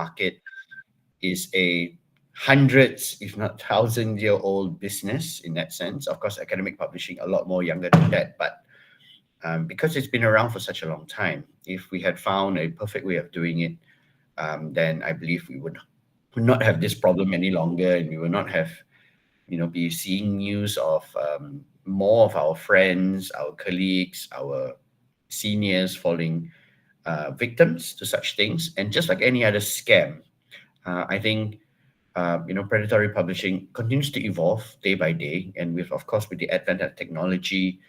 market is a hundreds, if not thousand-year-old business in that sense. Of course, academic publishing a lot more younger than that, but because it's been around for such a long time, if we had found a perfect way of doing it, then I believe we would not have this problem any longer, and we will not have, be seeing news of more of our friends, our colleagues, our seniors falling victims to such things. And just like any other scam, I think predatory publishing continues to evolve day by day, and with, of course, with the advent of technology,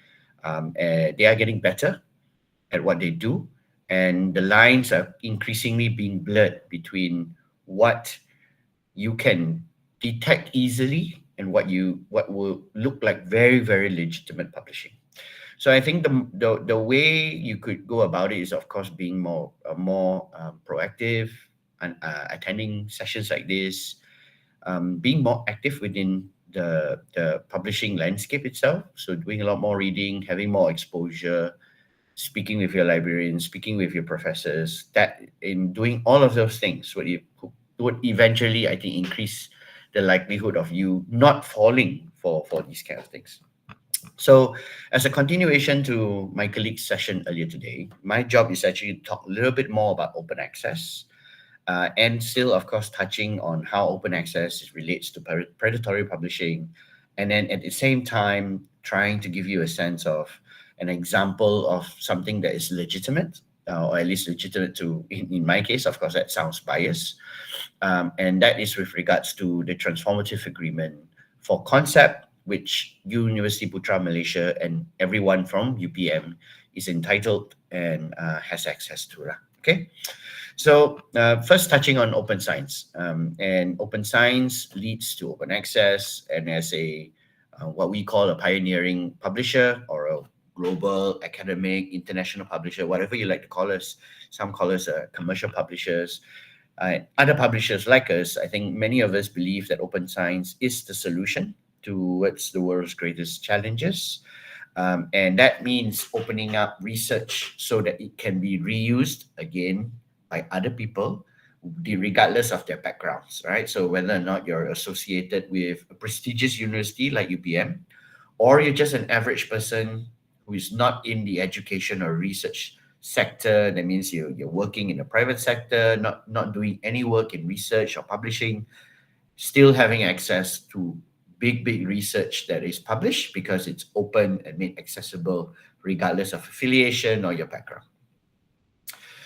they are getting better at what they do, and the lines are increasingly being blurred between what you can detect easily and what will look like very, very legitimate publishing. So I think the way you could go about it is, of course, being more proactive and attending sessions like this, being more active within the publishing landscape itself. So doing a lot more reading, having more exposure, speaking with your librarians, speaking with your professors. That in doing all of those things would eventually, I think, increase the likelihood of you not falling for these kind of things. So, as a continuation to my colleague's session earlier today, my job is actually to talk a little bit more about open access, and still, of course, touching on how open access relates to predatory publishing, and then at the same time, trying to give you a sense of an example of something that is legitimate, or at least legitimate in my case, of course, that sounds biased, and that is with regards to the transformative agreement for concept, which University Putra Malaysia and everyone from UPM is entitled and has access to. Okay. So first touching on open science, and open science leads to open access, and as a what we call a pioneering publisher or a global academic international publisher, whatever you like to call us. Some call us commercial publishers. Other publishers like us, I think many of us believe that open science is the solution towards the world's greatest challenges. And that means opening up research so that it can be reused again by other people, regardless of their backgrounds, right? So whether or not you're associated with a prestigious university like UPM, or you're just an average person who is not in the education or research sector, that means you're working in the private sector, not doing any work in research or publishing, still having access to big research that is published because it's open and made accessible regardless of affiliation or your background.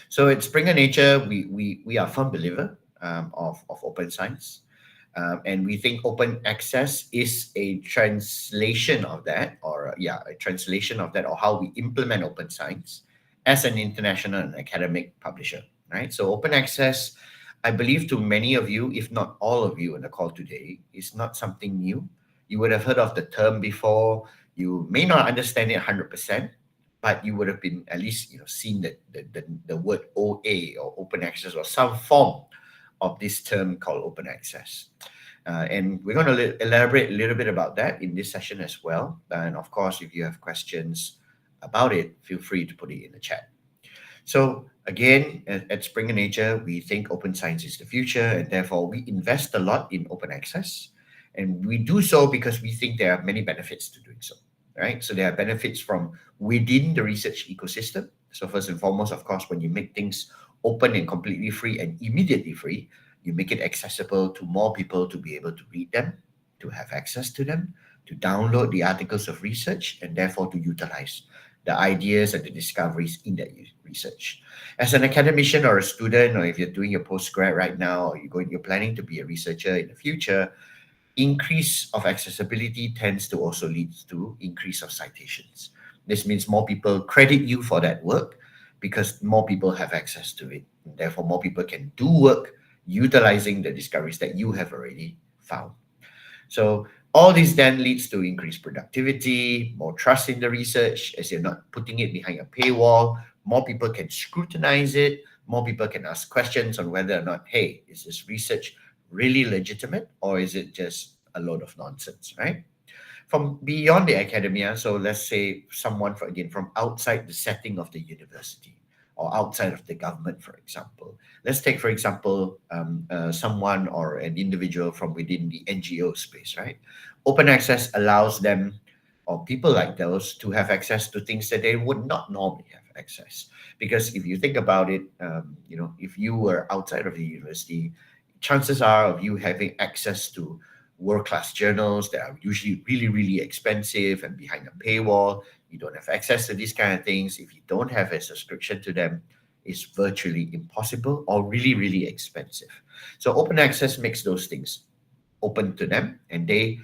So at Springer Nature, we are a firm believer of open science. And we think open access is a translation of that, or how we implement open science as an international and academic publisher, right? So open access, I believe to many of you, if not all of you on the call today, is not something new. You would have heard of the term before. You may not understand it 100%, but you would have been at least seen the word OA or open access or some form of this term called open access. And we're going to elaborate a little bit about that in this session as well. And of course, if you have questions about it, feel free to put it in the chat. So again, at Springer Nature, we think open science is the future, and therefore we invest a lot in open access. And we do so because we think there are many benefits to doing so, right? So there are benefits from within the research ecosystem. So first and foremost, of course, when you make things open and completely free and immediately free, you make it accessible to more people to be able to read them, to have access to them, to download the articles of research, and therefore to utilize the ideas and the discoveries in that research. As an academician or a student, or if you're doing your postgrad right now, or you're planning to be a researcher in the future, increase of accessibility tends to also lead to increase of citations. This means more people credit you for that work because more people have access to it. And therefore, more people can do work utilizing the discoveries that you have already found. So all this then leads to increased productivity, more trust in the research, as you're not putting it behind a paywall. More people can scrutinize it. More people can ask questions on whether or not, hey, is this research really legitimate, or is it just a load of nonsense, right? From beyond the academia, so let's say someone from outside the setting of the university, or outside of the government, for example. Let's take, for example, someone or an individual from within the NGO space, right? Open access allows them or people like those to have access to things that they would not normally have access. Because if you think about it, if you were outside of the university, chances are of you having access to world-class journals that are usually really, really expensive and behind a paywall. You don't have access to these kind of things. If you don't have a subscription to them, it's virtually impossible or really, really expensive. So open access makes those things open to them, and they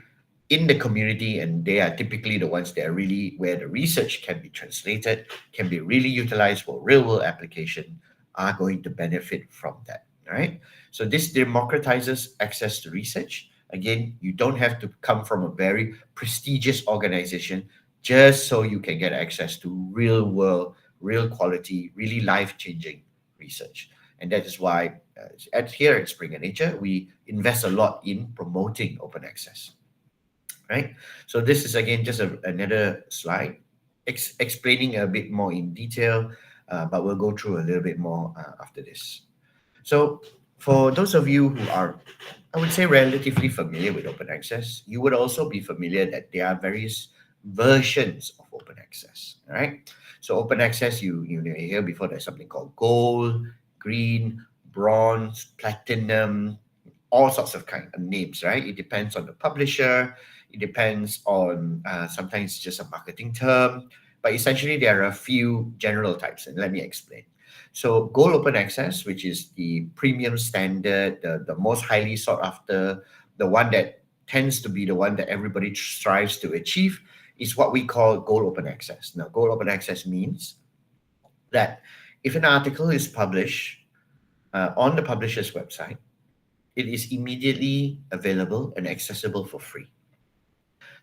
in the community, and they are typically the ones that are really where the research can be translated, can be really utilized for real world application, are going to benefit from that. Right. So this democratizes access to research. Again, you don't have to come from a very prestigious organization just so you can get access to real world, real quality, really life changing research. And that is why here at Springer Nature, we invest a lot in promoting open access, right? So this is again just another slide explaining a bit more in detail, but we'll go through a little bit more after this. So for those of you who are, I would say, relatively familiar with open access, you would also be familiar that there are various versions of open access, right? So open access, you hear before, there's something called gold, green, bronze, platinum, all sorts of kind of names, right? It depends on the publisher. It depends on sometimes just a marketing term, but essentially there are a few general types, and let me explain. So gold open access, which is the premium standard, the most highly sought after, the one that tends to be the one that everybody strives to achieve, is what we call gold open access. Now, gold open access means that if an article is published on the publisher's website, it is immediately available and accessible for free.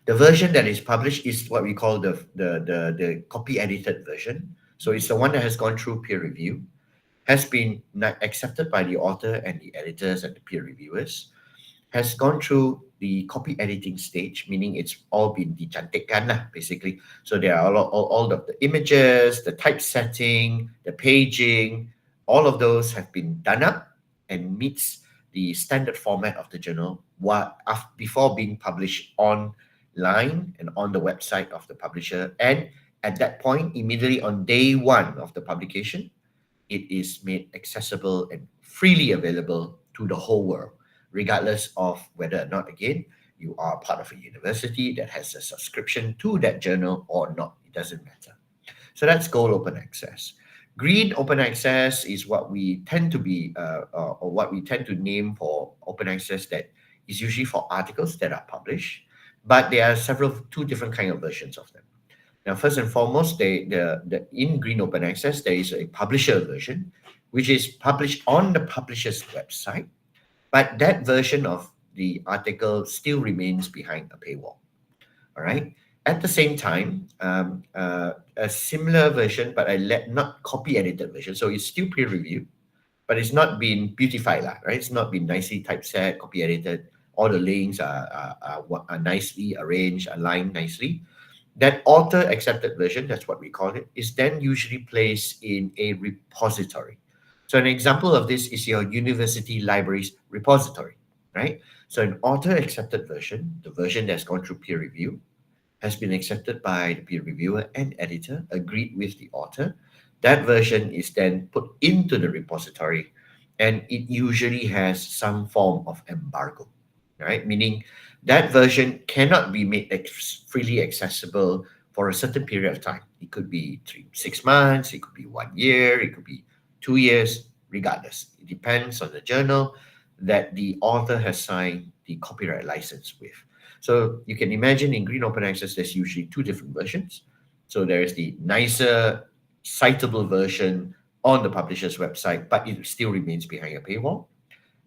The version that is published is what we call the copy edited version. So it's the one that has gone through peer review, has been accepted by the author and the editors and the peer reviewers, has gone through the copy editing stage, meaning it's all been dicantikkan lah, basically. So there are all of the images, the typesetting, the paging, all of those have been done up and meets the standard format of the journal before being published online and on the website of the publisher. And at that point, immediately on day one of the publication, it is made accessible and freely available to the whole world, regardless of whether or not, again, you are part of a university that has a subscription to that journal or not. It doesn't matter. So that's gold open access. Green open access is what we tend to be, or what we tend to name for open access, that is usually for articles that are published, but there are two different kind of versions of them. Now, first and foremost, in Green Open Access, there is a publisher version, which is published on the publisher's website, but that version of the article still remains behind a paywall. All right. At the same time, a similar version, but not copy edited version. So it's still peer reviewed, but it's not been beautified, right? It's not been nicely typeset, copy edited. All the links are nicely arranged, aligned nicely. That author accepted version, that's what we call it, is then usually placed in a repository. So an example of this is your university library's repository, right? So an author accepted version, the version that's gone through peer review, has been accepted by the peer reviewer and editor, agreed with the author. That version is then put into the repository, and it usually has some form of embargo, right? Meaning that version cannot be made freely accessible for a certain period of time. It could be 6 months, it could be 1 year, it could be 2 years, regardless. It depends on the journal that the author has signed the copyright license with. So you can imagine in Green Open Access, there's usually two different versions. So there's the nicer, citable version on the publisher's website, but it still remains behind a paywall.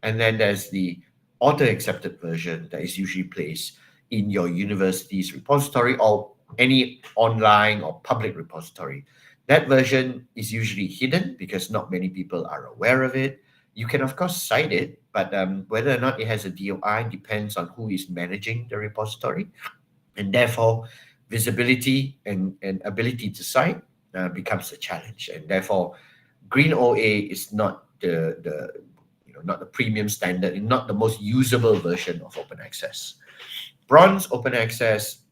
And then there's the author-accepted version that is usually placed in your university's repository or any online or public repository. That version is usually hidden because not many people are aware of it. You can, of course, cite it, but whether or not it has a DOI depends on who is managing the repository. And therefore, visibility and ability to cite becomes a challenge. And therefore, Green OA is not the not the premium standard, and not the most usable version of open access. Bronze open access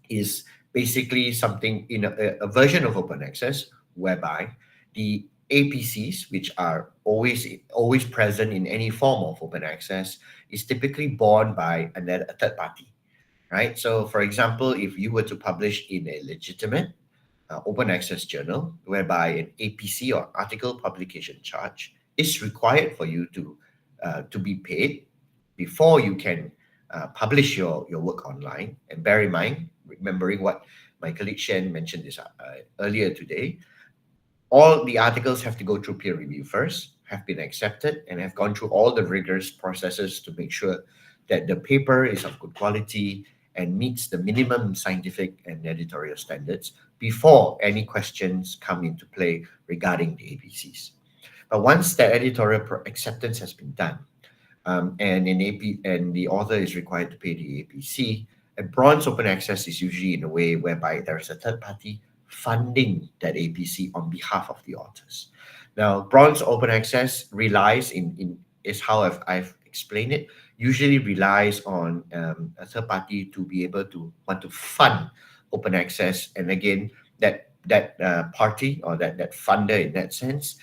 is basically something in a version of open access whereby the APCs, which are always present in any form of open access, is typically borne by a third party, right? So, for example, if you were to publish in a legitimate open access journal, whereby an APC or article publication charge is required for you to be paid before you can publish your work online. And bear in mind, remembering what my colleague Shen mentioned this earlier today, all the articles have to go through peer review first, have been accepted, and have gone through all the rigorous processes to make sure that the paper is of good quality and meets the minimum scientific and editorial standards before any questions come into play regarding the APCs. But once the editorial acceptance has been done, and the author is required to pay the APC, a bronze open access is usually in a way whereby there is a third party funding that APC on behalf of the authors. Now, bronze open access relies in is how I've explained it. Usually relies on a third party to be able to want to fund open access, and again, that party or that funder in that sense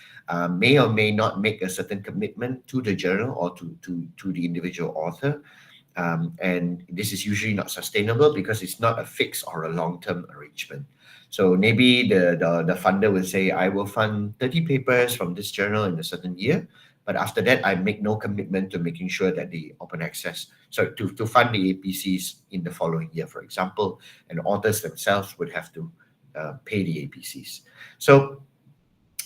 may or may not make a certain commitment to the journal or to the individual author. And this is usually not sustainable because it's not a fixed or a long-term arrangement. So maybe the funder will say, I will fund 30 papers from this journal in a certain year, but after that, I make no commitment to making sure that the open access, so to fund the APCs in the following year, for example, and authors themselves would have to pay the APCs. So,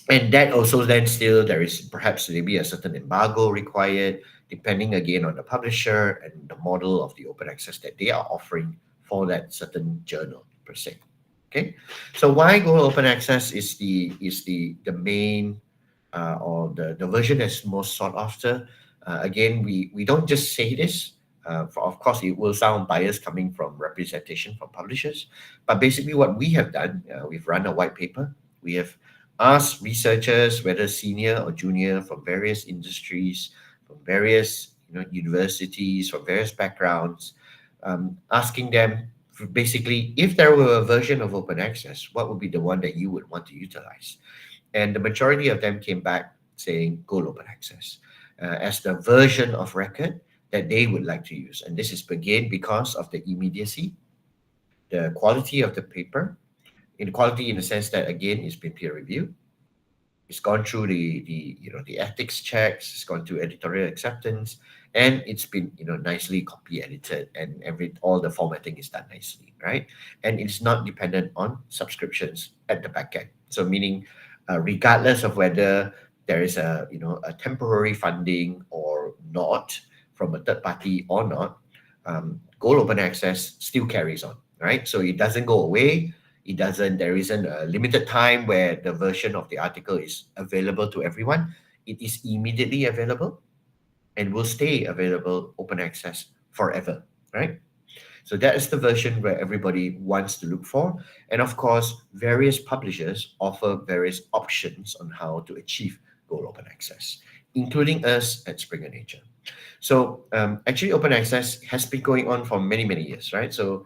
and that also then still there is perhaps maybe a certain embargo required, depending again on the publisher and the model of the open access that they are offering for that certain journal per se. Okay, so why Go Open Access is the main or the version that's most sought after. Again, we don't just say this. Of course, it will sound biased coming from representation from publishers, but basically what we have done, we've run a white paper. We have asked researchers, whether senior or junior, from various industries, from various universities, from various backgrounds, asking them basically if there were a version of open access, what would be the one that you would want to utilize? And the majority of them came back saying Gold Open Access as the version of record that they would like to use. And this is again because of the immediacy, the quality of the paper, inequality in the sense that again it's been peer reviewed, it's gone through the ethics checks, it's gone through editorial acceptance, and it's been nicely copy edited, and all the formatting is done nicely, right? And it's not dependent on subscriptions at the back end. So meaning, regardless of whether there is a temporary funding or not from a third party or not, Gold Open Access still carries on, right? So it doesn't go away. There isn't a limited time where the version of the article is available to everyone. It is immediately available and will stay available open access forever, right? So that is the version where everybody wants to look for. And of course, various publishers offer various options on how to achieve Gold Open Access, including us at Springer Nature. So actually, open access has been going on for many, many years, right? So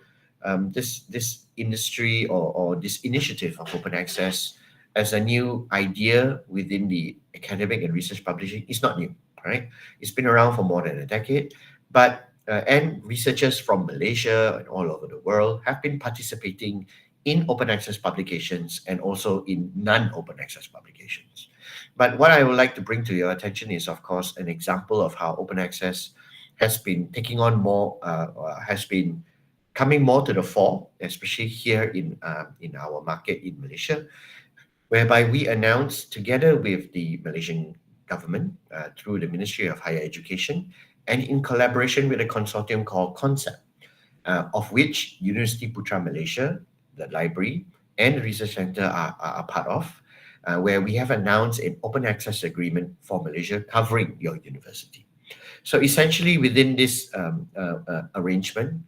this industry or this initiative of open access as a new idea within the academic and research publishing is not new, right? It's been around for more than a decade, but and researchers from Malaysia and all over the world have been participating in open access publications and also in non-open access publications. But what I would like to bring to your attention is, of course, an example of how open access has been taking on more, has been coming more to the fore, especially here in our market in Malaysia, whereby we announced together with the Malaysian government through the Ministry of Higher Education and in collaboration with a consortium called Concept, of which University Putra Malaysia, the library, and the research center are part of, where we have announced an open access agreement for Malaysia covering your university. So essentially within this arrangement,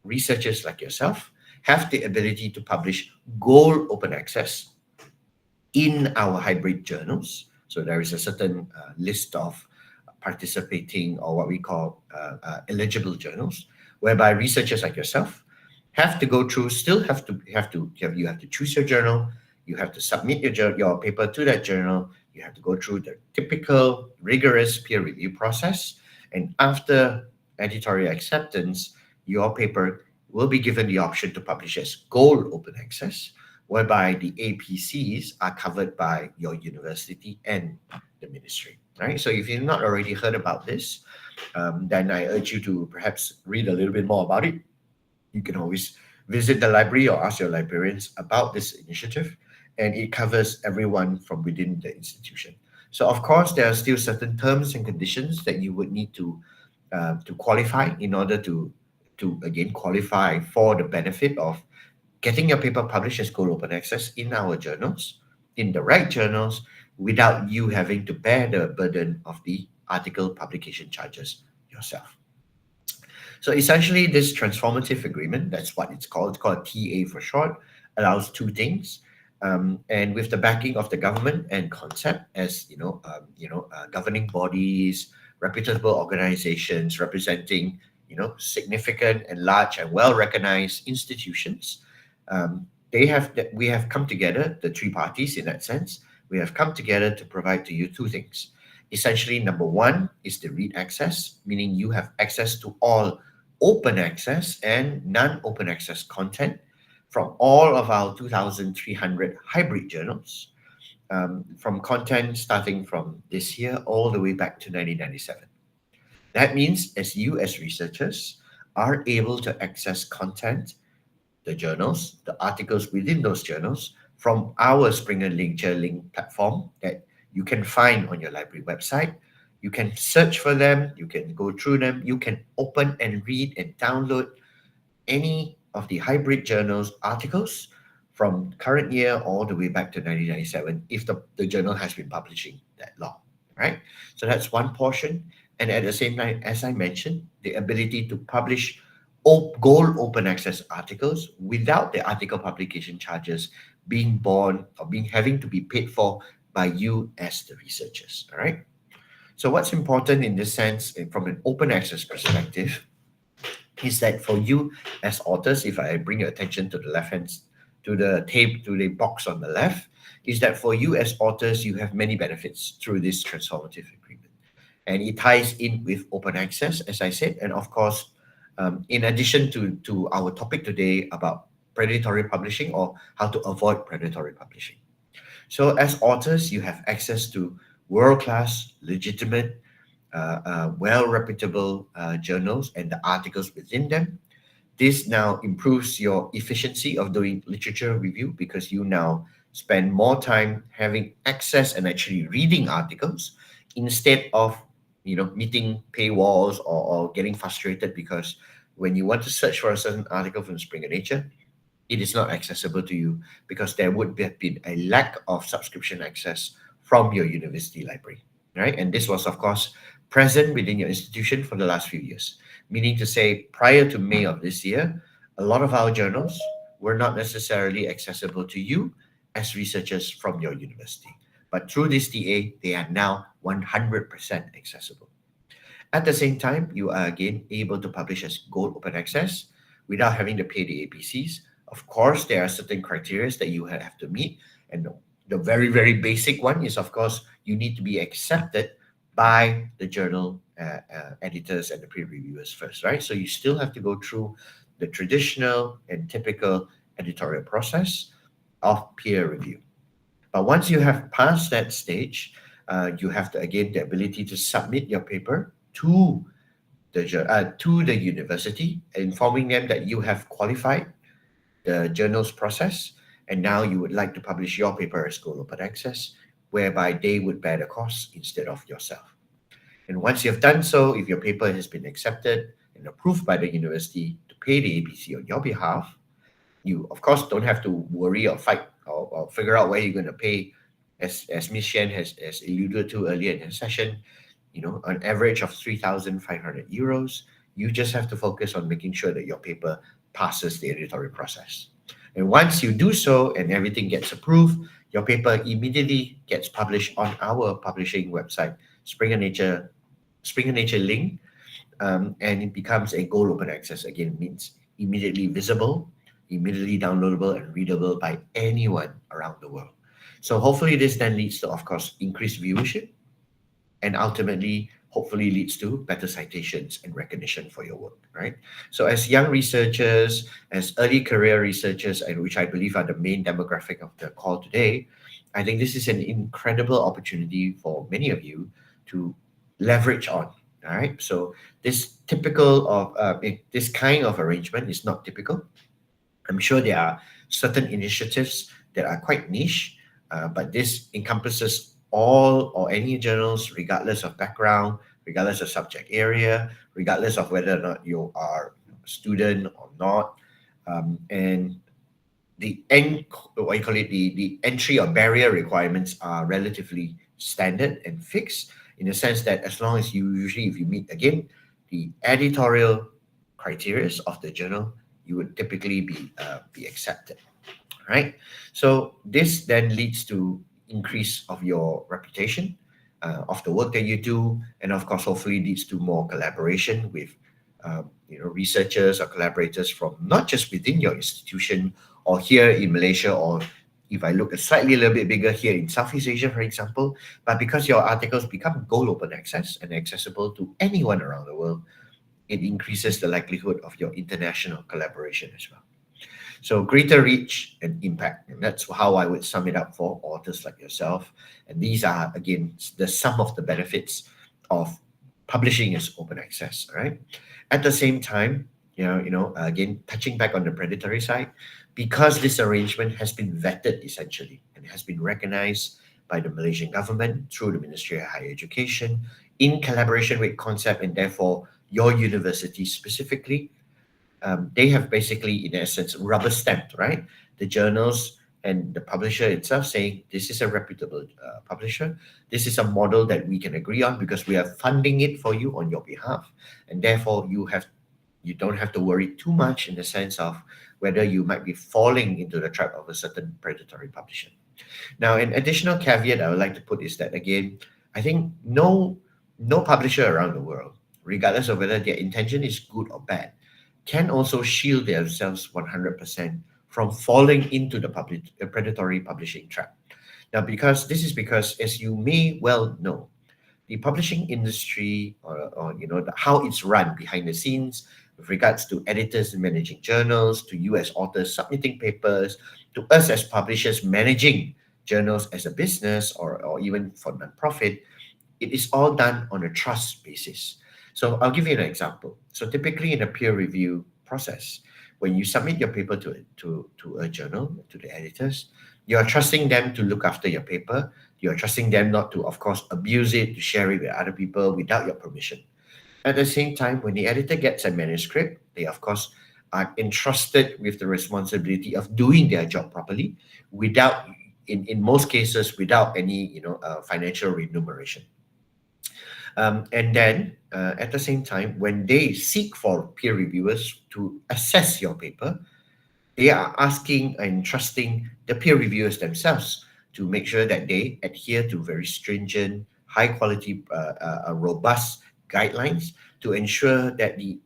researchers like yourself have the ability to publish gold open access in our hybrid journals. So there is a certain list of participating or what we call eligible journals, whereby researchers like yourself have to go through. Still you have to choose your journal. You have to submit your paper to that journal. You have to go through the typical rigorous peer review process, and after editorial acceptance, your paper will be given the option to publish as gold open access, whereby the APCs are covered by your university and the ministry. Right. So if you've not already heard about this, then I urge you to perhaps read a little bit more about it. You can always visit the library or ask your librarians about this initiative, and it covers everyone from within the institution. So, of course, there are still certain terms and conditions that you would need to qualify in order to again qualify for the benefit of getting your paper published as gold open access in our journals, in the right journals, without you having to bear the burden of the article publication charges yourself. So essentially, this transformative agreement, that's what it's called TA for short, allows two things. And with the backing of the government and concept as governing bodies, reputable organizations representing significant and large and well recognized institutions, we have come together, the three parties in that sense, we have come together to provide to you two things. Essentially, number one is the read access, meaning you have access to all open access and non-open access content from all of our 2,300 hybrid journals, from content starting from this year all the way back to 1997. That means as researchers are able to access content, the journals, the articles within those journals from our Springer Ledger Link platform that you can find on your library website. You can search for them, you can go through them, you can open and read and download any of the hybrid journals articles from current year all the way back to 1997 if the journal has been publishing that long, right? So that's one portion. And at the same time, as I mentioned, the ability to publish gold open access articles without the article publication charges being borne or being having to be paid for by you as the researchers. All right. So what's important in this sense, from an open access perspective, is that for you as authors, if I bring your attention to the left hand, to the box on the left, is that for you as authors, you have many benefits through this transformative agreement. And it ties in with open access, as I said, and of course, in addition to our topic today about predatory publishing or how to avoid predatory publishing. So as authors, you have access to world-class, legitimate, well-reputable journals and the articles within them. This now improves your efficiency of doing literature review because you now spend more time having access and actually reading articles instead of meeting paywalls or getting frustrated because when you want to search for a certain article from Springer Nature, it is not accessible to you because there would have been a lack of subscription access from your university library, right? And this was, of course, present within your institution for the last few years, meaning to say prior to May of this year, a lot of our journals were not necessarily accessible to you as researchers from your university. But through this TA, they are now 100% accessible. At the same time, you are again able to publish as gold open access without having to pay the APCs. Of course, there are certain criteria that you have to meet. And the very, very basic one is, of course, you need to be accepted by the journal editors and the peer reviewers first, right? So you still have to go through the traditional and typical editorial process of peer review. But once you have passed that stage, you have to again the ability to submit your paper to the university, informing them that you have qualified the journal's process, and now you would like to publish your paper as gold open access, whereby they would bear the cost instead of yourself. And once you've done so, if your paper has been accepted and approved by the university to pay the APC on your behalf, you of course don't have to worry or fight or figure out where you're going to pay. As Ms. Shen has alluded to earlier in the session, an average of 3,500 euros. You just have to focus on making sure that your paper passes the editorial process. And once you do so and everything gets approved, your paper immediately gets published on our publishing website, Springer Nature, Springer Nature link, and it becomes a gold open access. Again, it means immediately visible, immediately downloadable, and readable by anyone around the world. So hopefully this then leads to, of course, increased viewership, and ultimately hopefully leads to better citations and recognition for your work, right? So as young researchers, as early career researchers, and which I believe are the main demographic of the call today, I think this is an incredible opportunity for many of you to leverage on. All right. So this kind of arrangement is not typical. I'm sure there are certain initiatives that are quite niche, but this encompasses all or any journals, regardless of background, regardless of subject area, regardless of whether or not you are a student or not. And what you call it, the entry or barrier requirements are relatively standard and fixed in the sense that as long as you usually, if you meet again the editorial criteria of the journal, you would typically be accepted, right? So this then leads to increase of your reputation, of the work that you do, and of course, hopefully leads to more collaboration with researchers or collaborators from not just within your institution or here in Malaysia, or if I look slightly a little bit bigger here in Southeast Asia, for example, but because your articles become gold open access and accessible to anyone around the world, it increases the likelihood of your international collaboration as well. So greater reach and impact. And that's how I would sum it up for authors like yourself. And these are, again, the sum of the benefits of publishing as open access, right? At the same time, again, touching back on the predatory side, because this arrangement has been vetted essentially and has been recognized by the Malaysian government through the Ministry of Higher Education in collaboration with Concept and therefore your university specifically, they have basically, in essence, rubber stamped, right? The journals and the publisher itself saying this is a reputable publisher. This is a model that we can agree on because we are funding it for you on your behalf, and therefore you don't have to worry too much in the sense of whether you might be falling into the trap of a certain predatory publisher. Now, an additional caveat I would like to put is that again, I think no publisher around the world, regardless of whether their intention is good or bad, can also shield themselves 100% from falling into the predatory publishing trap. Now, because as you may well know, the publishing industry or how it's run behind the scenes with regards to editors and managing journals, to you as authors submitting papers, to us as publishers managing journals as a business or even for non-profit, it is all done on a trust basis. So I'll give you an example. So typically in a peer review process, when you submit your paper to a journal, to the editors, you are trusting them to look after your paper. You are trusting them not to, of course, abuse it, to share it with other people without your permission. At the same time, when the editor gets a manuscript, they, of course, are entrusted with the responsibility of doing their job properly without, in most cases, without any, financial remuneration. And then at the same time, when they seek for peer reviewers to assess your paper, they are asking and trusting the peer reviewers themselves to make sure that they adhere to very stringent, high quality, robust guidelines to ensure that the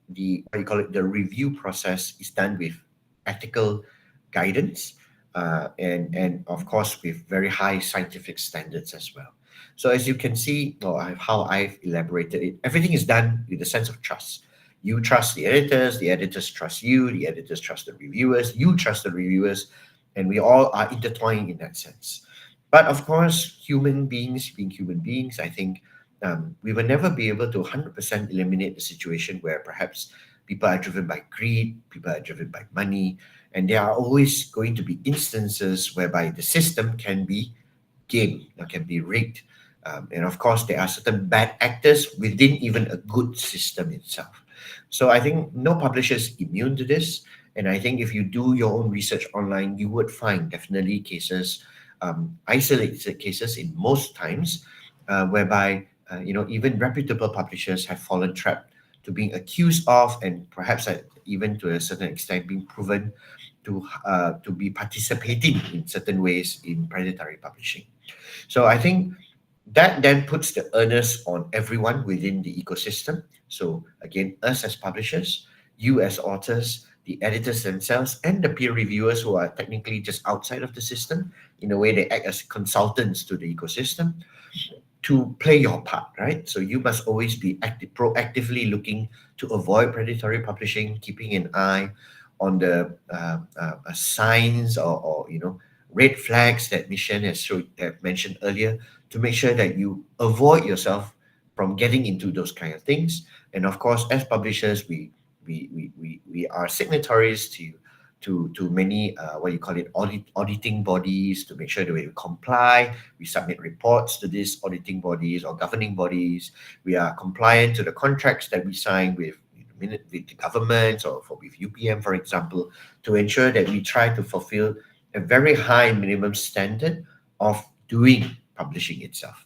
what you call it, the review process is done with ethical guidance, and of course with very high scientific standards as well. So as you can see, or how I've elaborated it, everything is done with a sense of trust. You trust the editors trust you, the editors trust the reviewers, you trust the reviewers, and we all are intertwined in that sense. But of course, human beings being human beings, I think we will never be able to 100% eliminate the situation where perhaps people are driven by greed, people are driven by money, and there are always going to be instances whereby the system can be gamed or can be rigged. And of course, there are certain bad actors within even a good system itself. So I think no publisher is immune to this. And I think if you do your own research online, you would find definitely cases, isolated cases in most times, whereby even reputable publishers have fallen trapped to being accused of, and perhaps even to a certain extent being proven to be participating in certain ways in predatory publishing. So I think that then puts the onus on everyone within the ecosystem. So again, us as publishers, you as authors, the editors themselves, and the peer reviewers who are technically just outside of the system. In a way, they act as consultants to the ecosystem to play your part, right? So you must always be proactively looking to avoid predatory publishing, keeping an eye on the signs or red flags that Michelle have mentioned earlier, to make sure that you avoid yourself from getting into those kind of things. And of course, as publishers, we are signatories to many what you call it, auditing bodies, to make sure that we comply. We submit reports to these auditing bodies or governing bodies. We are compliant to the contracts that we sign with the governments or with UPM, for example, to ensure that we try to fulfill a very high minimum standard of doing publishing itself.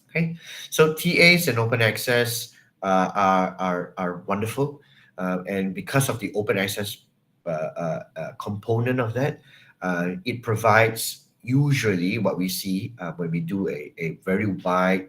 Okay, so TAs and open access are wonderful, and because of the open access component of that, it provides usually what we see when we do a very wide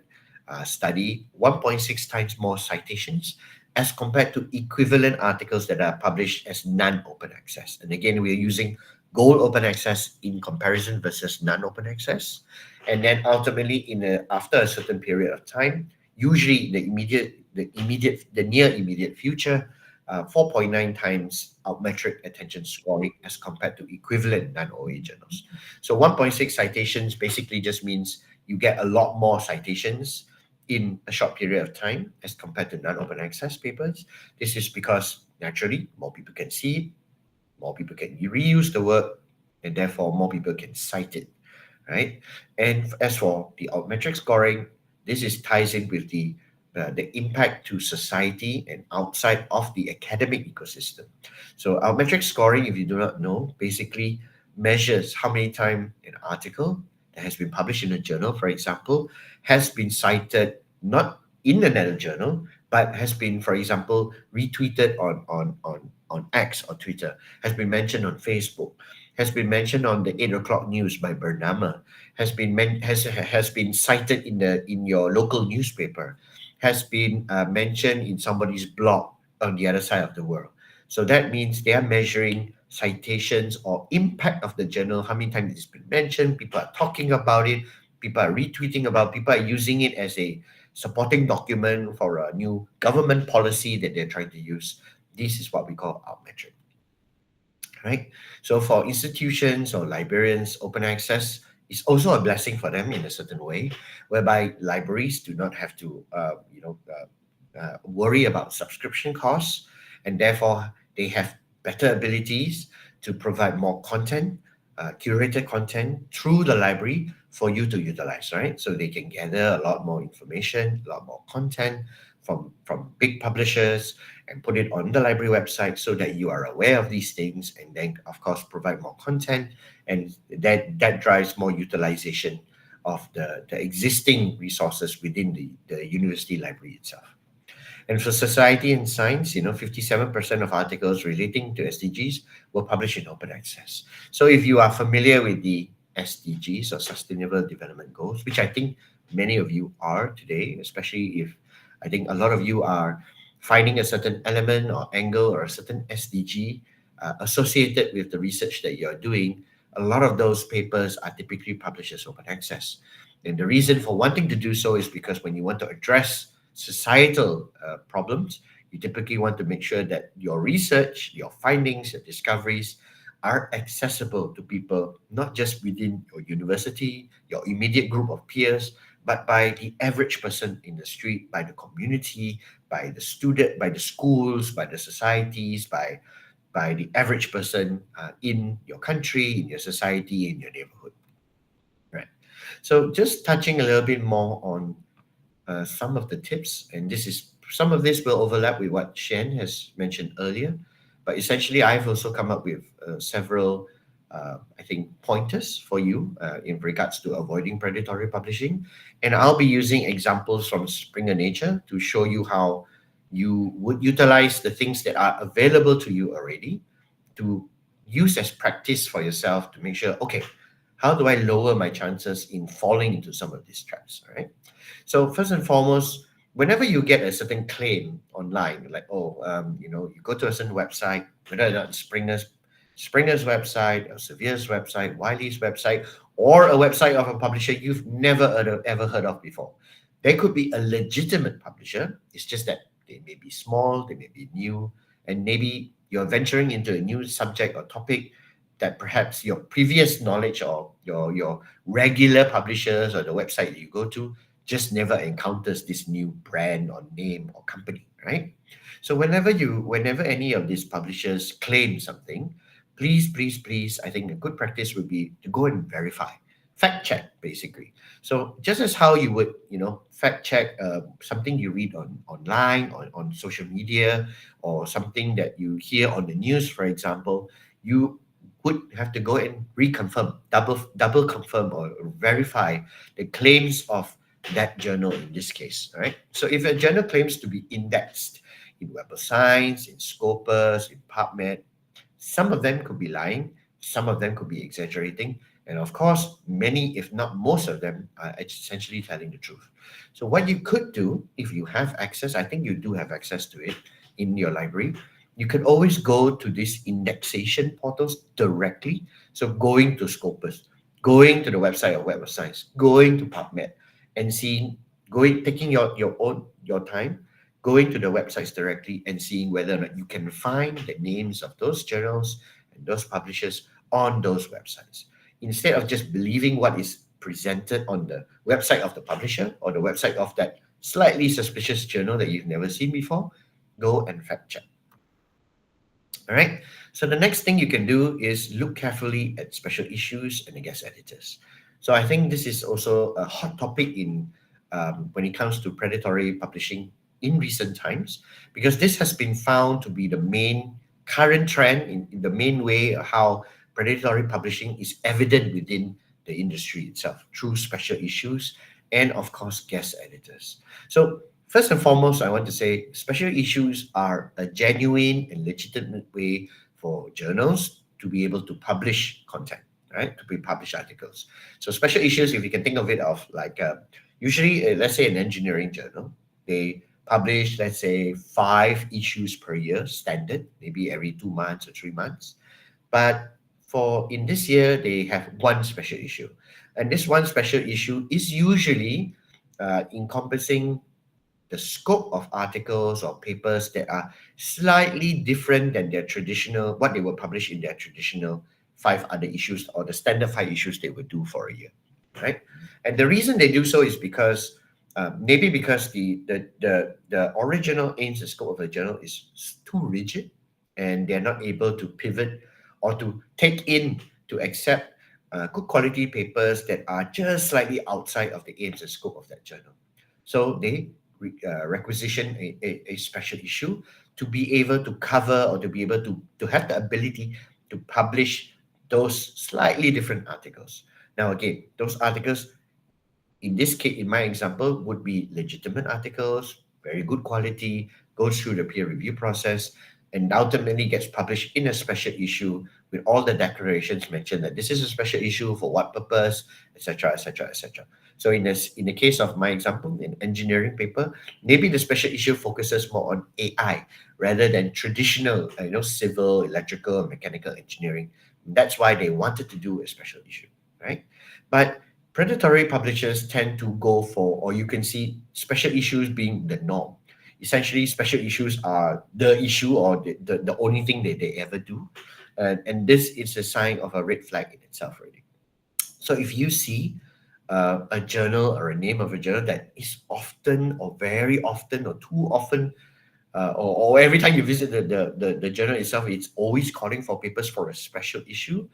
study, 1.6 times more citations as compared to equivalent articles that are published as non-open access. And again, we are using gold open access in comparison versus non-open access. And then ultimately, after a certain period of time, usually the near immediate future, 4.9 times outmetric attention scoring as compared to equivalent non-OA journals. So 1.6 citations basically just means you get a lot more citations in a short period of time as compared to non-open access papers. This is because naturally more people can see it, more people can reuse the work, and therefore more people can cite it, right? And as for the altmetric scoring, this is ties in with the impact to society and outside of the academic ecosystem. So altmetric scoring, if you do not know, basically measures how many times an article that has been published in a journal, for example, has been cited not in another journal, but has been, for example, retweeted on X or Twitter, has been mentioned on Facebook, has been mentioned on the 8 o'clock news by Bernama, has been cited in your local newspaper, has been mentioned in somebody's blog on the other side of the world. So that means they are measuring citations or impact of the journal, how many times it's been mentioned, people are talking about it, people are retweeting about, people are using it as a supporting document for a new government policy that they're trying to use. This is what we call outmetric, right? So for institutions or librarians, open access is also a blessing for them in a certain way, whereby libraries do not have to, worry about subscription costs, and therefore they have better abilities to provide more content, curated content through the library for you to utilize, right? So they can gather a lot more information, a lot more content from big publishers and put it on the library website so that you are aware of these things, and then of course provide more content, and that drives more utilization of the existing resources within the university library itself. And for society and science, 57% of articles relating to SDGs were published in open access. So if you are familiar with the SDGs or Sustainable Development Goals, which I think many of you are today, especially if I think a lot of you are finding a certain element or angle or a certain SDG associated with the research that you're doing, a lot of those papers are typically published as open access. And the reason for wanting to do so is because when you want to address societal problems, you typically want to make sure that your research, your findings, your discoveries are accessible to people, not just within your university, your immediate group of peers, but by the average person in the street, by the community, by the student, by the schools, by the societies, by the average person in your country, in your society, in your neighborhood. Right. So just touching a little bit more on some of the tips, and some of this will overlap with what Shen has mentioned earlier, but essentially I've also come up with several, I think, pointers for you in regards to avoiding predatory publishing, and I'll be using examples from Springer Nature to show you how you would utilize the things that are available to you already to use as practice for yourself to make sure, okay, how do I lower my chances in falling into some of these traps? All right. So first and foremost, whenever you get a certain claim online, like you go to a certain website, whether or not it's Springer's website, or Severe's website, Wiley's website, or a website of a publisher you've never ever heard of before. They could be a legitimate publisher. It's just that they may be small, they may be new, and maybe you're venturing into a new subject or topic that perhaps your previous knowledge or your regular publishers or the website that you go to just never encounters this new brand or name or company, right? So whenever any of these publishers claim something, please, I think a good practice would be to go and verify, fact check, basically. So just as how you would, fact check something you read online, on social media, or something that you hear on the news, for example, you would have to go and reconfirm, double confirm or verify the claims of that journal in this case. All right. So if a journal claims to be indexed in Web of Science, in Scopus, in PubMed, some of them could be lying, some of them could be exaggerating, and of course, many, if not most of them, are essentially telling the truth. So what you could do, if you have access, I think you do have access to it in your library, you can always go to these indexation portals directly. So going to Scopus, going to the website of Web of Science, going to PubMed, and taking your time, going to the websites directly and seeing whether or not you can find the names of those journals and those publishers on those websites. Instead of just believing what is presented on the website of the publisher or the website of that slightly suspicious journal that you've never seen before, go and fact check. All right. So the next thing you can do is look carefully at special issues and the guest editors. So I think this is also a hot topic in when it comes to predatory publishing in recent times, because this has been found to be the main current trend in the main way how predatory publishing is evident within the industry itself through special issues and of course guest editors. So first and foremost, I want to say special issues are a genuine and legitimate way for journals to be able to publish content, right? To be published articles. So special issues, if you can think of it of like usually, let's say an engineering journal, they publish, let's say 5 issues per year, standard, maybe every 2 months or 3 months. But for in this year, they have one special issue. And this one special issue is usually encompassing the scope of articles or papers that are slightly different than their traditional, what they will publish in their traditional 5 other issues or the standard 5 issues they would do for a year, right? And the reason they do so is because maybe because the original aims and scope of the journal is too rigid, and they're not able to pivot or to take in to accept good quality papers that are just slightly outside of the aims and scope of that journal. So they requisition a special issue to be able to cover or to be able to have the ability to publish those slightly different articles. Now, again, those articles, in this case, in my example, would be legitimate articles, very good quality, goes through the peer review process, and ultimately gets published in a special issue with all the declarations mentioned that this is a special issue for what purpose, etc., etc., etc. So in the case of my example, in engineering paper, maybe the special issue focuses more on AI rather than traditional, civil, electrical, mechanical engineering. That's why they wanted to do a special issue, right? But predatory publishers tend to go for, or you can see special issues being the norm. Essentially, special issues are the issue or the only thing that they ever do. And this is a sign of a red flag in itself already. So if you see a journal or a name of a journal that is often or very often or too often, or every time you visit the journal itself, it's always calling for papers for a special issue,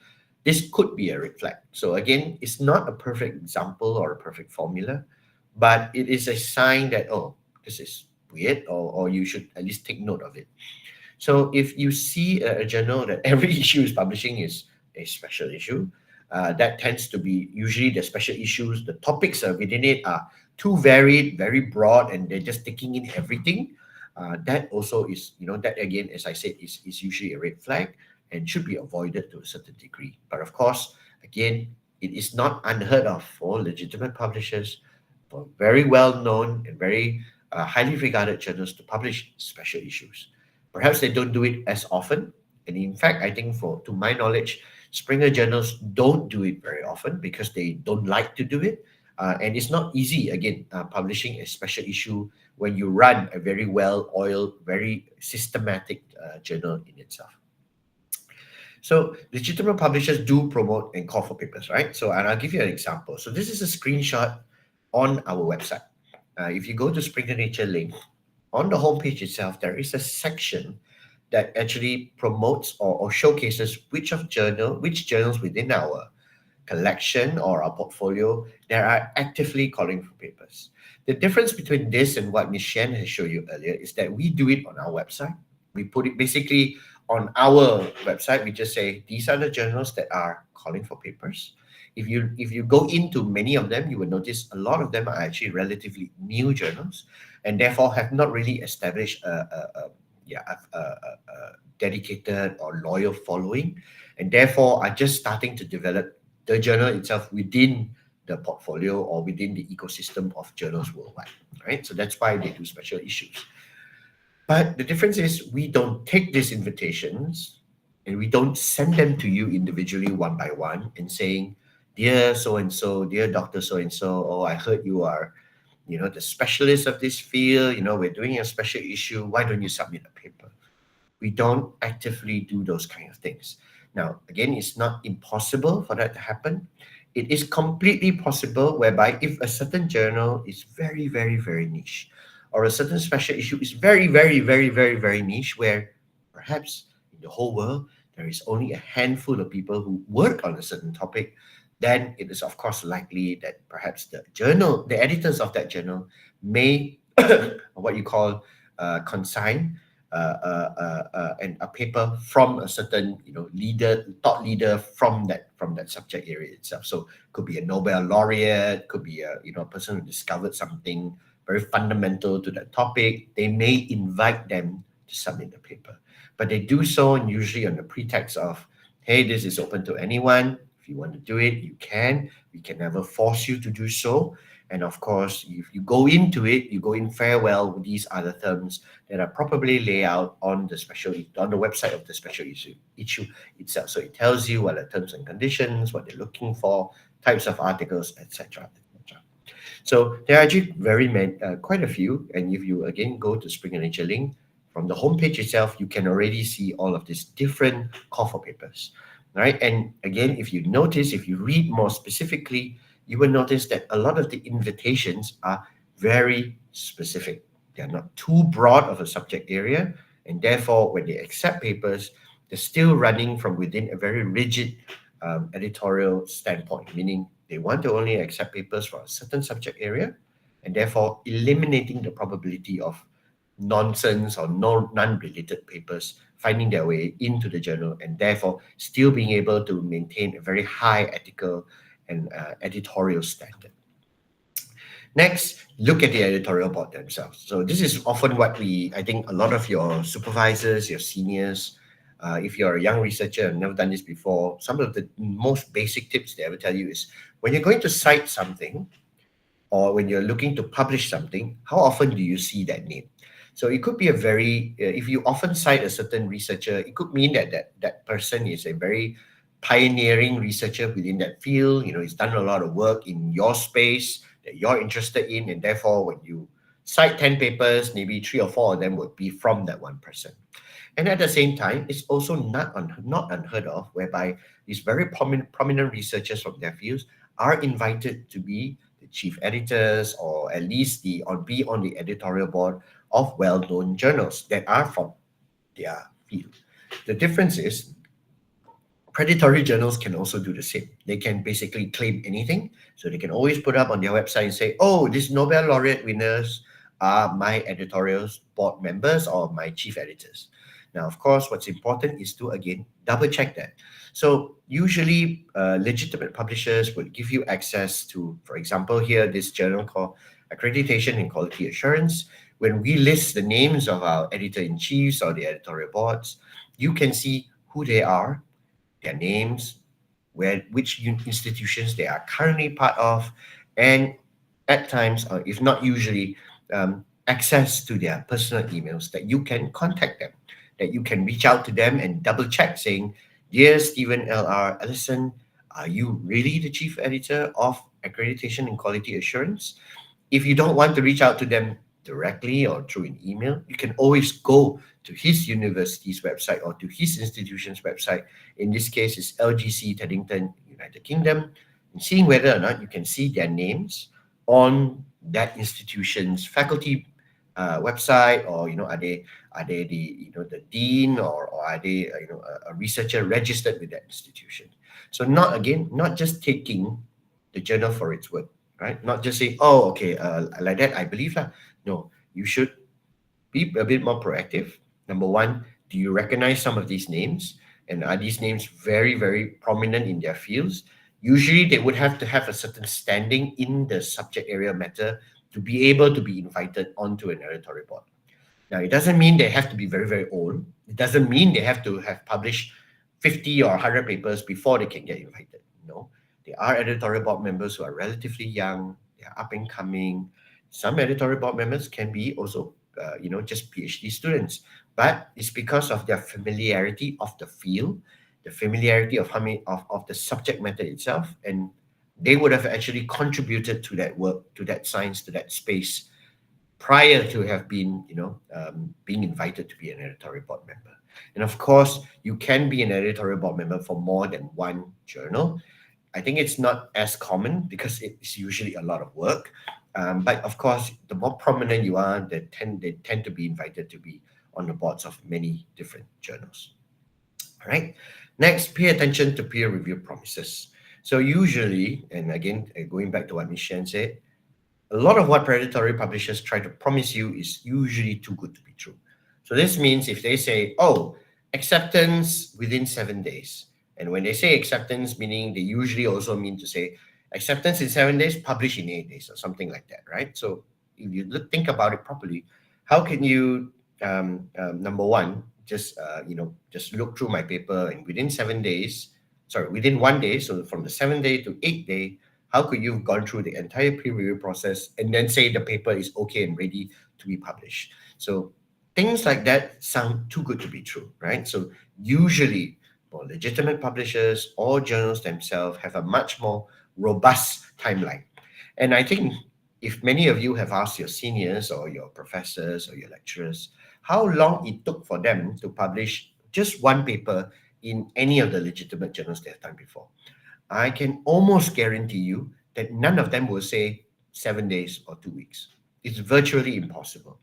this could be a red flag. So again, it's not a perfect example or a perfect formula, but it is a sign that, oh, this is weird, or you should at least take note of it. So if you see a journal that every issue is publishing is a special issue, that tends to be usually the special issues, the topics within it are too varied, very broad, and they're just taking in everything. That also is, that again, as I said, is usually a red flag. and should be avoided to a certain degree. But of course, again, it is not unheard of for legitimate publishers, for very well known and very highly regarded journals to publish special issues. Perhaps they don't do it as often. And in fact, I think, to my knowledge, Springer journals don't do it very often because they don't like to do it. And it's not easy, again, publishing a special issue when you run a very well oiled, very systematic journal in itself. So legitimate publishers do promote and call for papers, right? So, and I'll give you an example. So this is a screenshot on our website. If you go to Springer Nature link, on the homepage itself, there is a section that actually promotes or showcases which journals within our collection or our portfolio that are actively calling for papers. The difference between this and what Ms. Shen has showed you earlier is that we do it on our website. We put it basically on our website. We just say these are the journals that are calling for papers. If you go into many of them, you will notice a lot of them are actually relatively new journals, and therefore have not really established a dedicated or loyal following, and therefore are just starting to develop the journal itself within the portfolio or within the ecosystem of journals worldwide, right? So that's why they do special issues. But the difference is we don't take these invitations and we don't send them to you individually one by one and saying, dear so and so, dear Dr. So and so, oh, I heard you are, the specialist of this field, we're doing a special issue. Why don't you submit a paper? We don't actively do those kind of things. Now, again, it's not impossible for that to happen. It is completely possible whereby if a certain journal is very, very, very niche, or a certain special issue is very, very, very, very, very niche, where perhaps in the whole world, there is only a handful of people who work on a certain topic, then it is of course likely that perhaps the editors of that journal may what you call consign and a paper from a certain thought leader from that subject area itself. So could be a Nobel laureate, could be a person who discovered something very fundamental to that topic. They may invite them to submit the paper, but they do so and usually on the pretext of, hey, this is open to anyone. If you want to do it, you can. We can never force you to do so. And of course, if you go into it, you go in farewell with these other terms that are probably laid out on the website of the special issue itself. So it tells you what are terms and conditions, what they're looking for, types of articles, etc. So there are actually quite a few. And if you again go to Springer Nature link, from the homepage itself, you can already see all of these different call for papers, right? And again, if you read more specifically, you will notice that a lot of the invitations are very specific. They're not too broad of a subject area, and therefore, when they accept papers, they're still running from within a very rigid editorial standpoint, meaning they want to only accept papers for a certain subject area, and therefore eliminating the probability of nonsense or non-related papers finding their way into the journal, and therefore still being able to maintain a very high ethical and editorial standard. Next, look at the editorial board themselves. So this is often what I think a lot of your supervisors, your seniors, if you're a young researcher and never done this before, some of the most basic tips they ever tell you is when you're going to cite something or when you're looking to publish something, how often do you see that name? So it could be if you often cite a certain researcher, it could mean that person is a very pioneering researcher within that field. He's done a lot of work in your space that you're interested in, and therefore when you cite 10 papers, maybe 3 or 4 of them would be from that one person. And at the same time, it's also not unheard of whereby these very prominent researchers from their fields are invited to be the chief editors or at least be on the editorial board of well-known journals that are from their field. The difference is predatory journals can also do the same. They can basically claim anything. So they can always put up on their website and say, oh, these Nobel laureate winners are my editorial board members or my chief editors. Now, of course, what's important is to, again, double check that. So usually legitimate publishers will give you access to, for example, here, this journal called Accreditation and Quality Assurance. When we list the names of our editor-in-chiefs or the editorial boards, you can see who they are, their names, which institutions they are currently part of, and at times, or if not usually, access to their personal emails that you can contact them, that you can reach out to them and double check saying, Dear Stephen L.R. Ellison, are you really the chief editor of Accreditation and Quality Assurance? If you don't want to reach out to them directly or through an email, you can always go to his university's website or to his institution's website. In this case, it's LGC Teddington, United Kingdom, and seeing whether or not you can see their names on that institution's faculty website, or are they the the dean, or are they a researcher registered with that institution. So not just taking the journal for its word, right? Not just say, oh, okay, like that, I believe lah. No, you should be a bit more proactive. Number one, do you recognize some of these names? And are these names very, very prominent in their fields? Usually, they would have to have a certain standing in the subject area matter to be able to be invited onto an editorial board. Now, it doesn't mean they have to be very, very old. It doesn't mean they have to have published 50 or 100 papers before they can get invited. No, there are editorial board members who are relatively young, they are up and coming. Some editorial board members can be also, just PhD students, but it's because of their familiarity of the field, the familiarity of of the subject matter itself, and they would have actually contributed to that work, to that science, to that space prior to have been, being invited to be an editorial board member. And of course, you can be an editorial board member for more than one journal. I think it's not as common because it's usually a lot of work. But of course, the more prominent you are, they tend to be invited to be on the boards of many different journals. All right. Next, pay attention to peer review promises. So usually, and again, going back to what Ms. Shen said, a lot of what predatory publishers try to promise you is usually too good to be true. So this means if they say, oh, acceptance within 7 days, and when they say acceptance, meaning they usually also mean to say acceptance in 7 days, publish in 8 days, or something like that, right? So if you think about it properly, how can you, number one, just look through my paper and within 7 days, within 1 day, so from the 7th day to 8th day, how could you have gone through the entire peer review process and then say the paper is okay and ready to be published? So things like that sound too good to be true, right? So usually, more legitimate publishers or journals themselves have a much more robust timeline. And I think if many of you have asked your seniors or your professors or your lecturers how long it took for them to publish just one paper in any of the legitimate journals they have done before, I can almost guarantee you that none of them will say 7 days or 2 weeks. It's virtually impossible.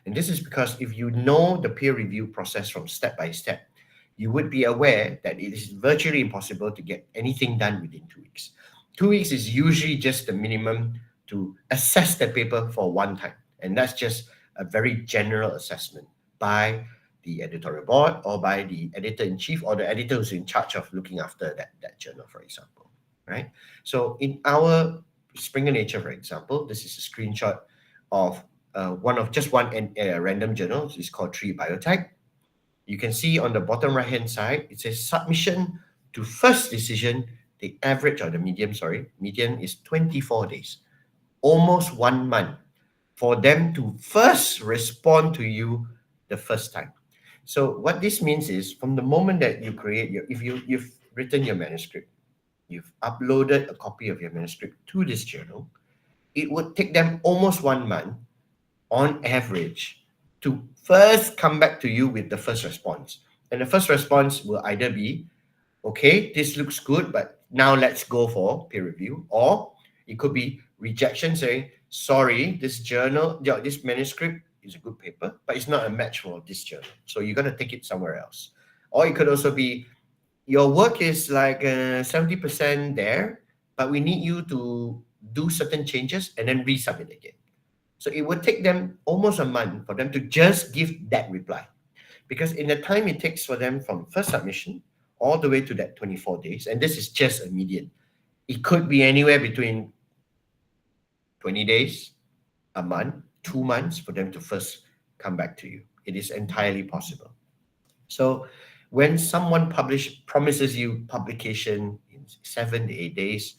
And this is because if you know the peer review process from step by step, you would be aware that it is virtually impossible to get anything done within 2 weeks. 2 weeks is usually just the minimum to assess the paper for one time. And that's just a very general assessment by the editorial board or by the editor-in-chief or the editor who's in charge of looking after that journal, for example, right? So in our Springer Nature, for example, this is a screenshot of one random journal. It's called Tree Biotech. You can see on the bottom right-hand side, it says submission to first decision, the average or the median is 24 days, almost 1 month for them to first respond to you the first time. So what this means is from the moment that you create you've written your manuscript, you've uploaded a copy of your manuscript to this journal, it would take them almost 1 month on average to first come back to you with the first response. And the first response will either be, okay, this looks good, but now let's go for peer review. Or it could be rejection saying, sorry, this manuscript is a good paper, but it's not a match for this journal. So you're going to take it somewhere else. Or it could also be, your work is like 70% there, but we need you to do certain changes and then resubmit again. So it would take them almost a month for them to just give that reply. Because in the time it takes for them from first submission all the way to that 24 days, and this is just a median, it could be anywhere between 20 days, a month, 2 months for them to first come back to you. It is entirely possible. So When someone promises you publication in 7 to 8 days,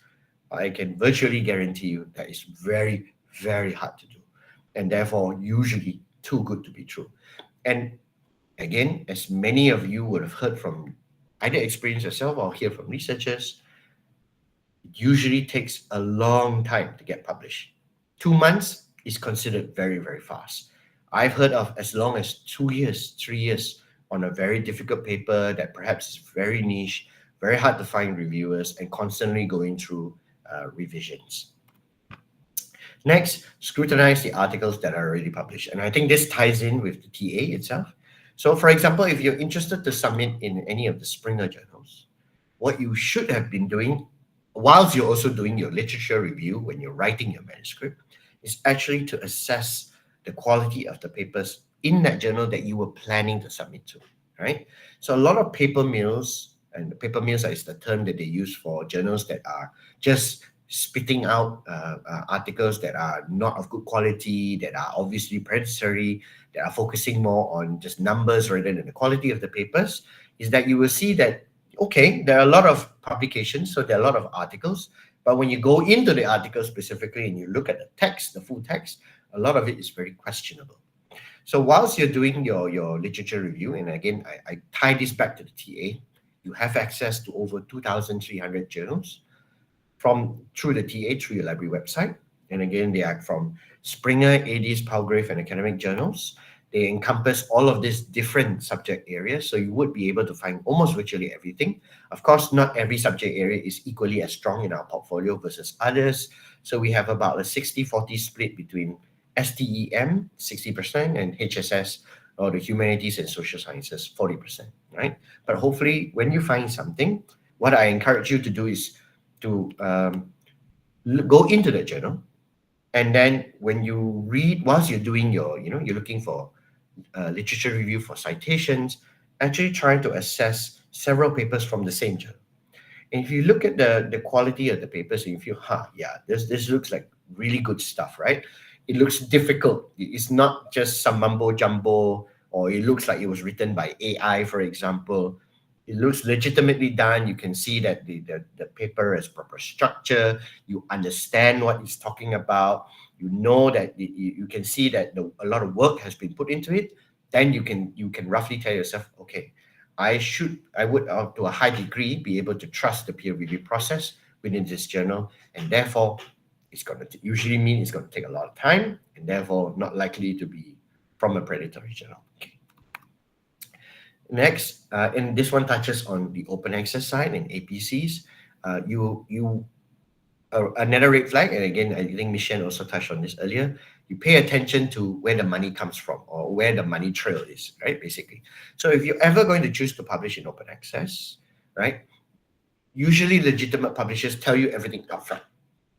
I can virtually guarantee you that is very, very hard to do, and therefore usually too good to be true. And again, as many of you would have heard from either experience yourself or hear from researchers, it usually takes a long time to get published. 2 months is considered very, very fast. I've heard of as long as 2 years, 3 years on a very difficult paper that perhaps is very niche, very hard to find reviewers, and constantly going through revisions. Next, scrutinize the articles that are already published. And I think this ties in with the TA itself. So, for example, if you're interested to submit in any of the Springer journals, what you should have been doing, whilst you're also doing your literature review when you're writing your manuscript, is actually to assess the quality of the papers in that journal that you were planning to submit to, right? So, a lot of paper mills, and paper mills is the term that they use for journals that are just spitting out articles that are not of good quality, that are obviously predatory, that are focusing more on just numbers rather than the quality of the papers, is that you will see that, okay, there are a lot of publications, so there are a lot of articles, but when you go into the article specifically and you look at the text, the full text, a lot of it is very questionable. So whilst you're doing your literature review, and again, I tie this back to the TA, you have access to over 2,300 journals from through the TA, through your library website. And again, they are from Springer, ADs, Palgrave, and academic journals. They encompass all of these different subject areas, so you would be able to find almost virtually everything. Of course, not every subject area is equally as strong in our portfolio versus others. So we have about a 60-40 split between STEM, 60%, and HSS, or the humanities and social sciences, 40%, right? But hopefully, when you find something, what I encourage you to do is to go into the journal, and then when you read, whilst you're doing you're looking for literature review for citations, actually trying to assess several papers from the same journal. And if you look at the quality of the papers, and you feel, yeah, this looks like really good stuff, right? It looks difficult. It's not just some mumbo jumbo, or it looks like it was written by AI, for example. It looks legitimately done. You can see that the paper has proper structure. You understand what it's talking about. You know that you can see that a lot of work has been put into it. Then you can roughly tell yourself, okay, I would to a high degree be able to trust the peer review process within this journal, and therefore it's going to usually mean it's going to take a lot of time, and therefore not likely to be from a predatory journal. Okay. Next, and this one touches on the open access side and APCs. Another red flag, and again, I think Michelle also touched on this earlier. You pay attention to where the money comes from, or where the money trail is, right? Basically. So if you're ever going to choose to publish in open access, right, usually legitimate publishers tell you everything upfront,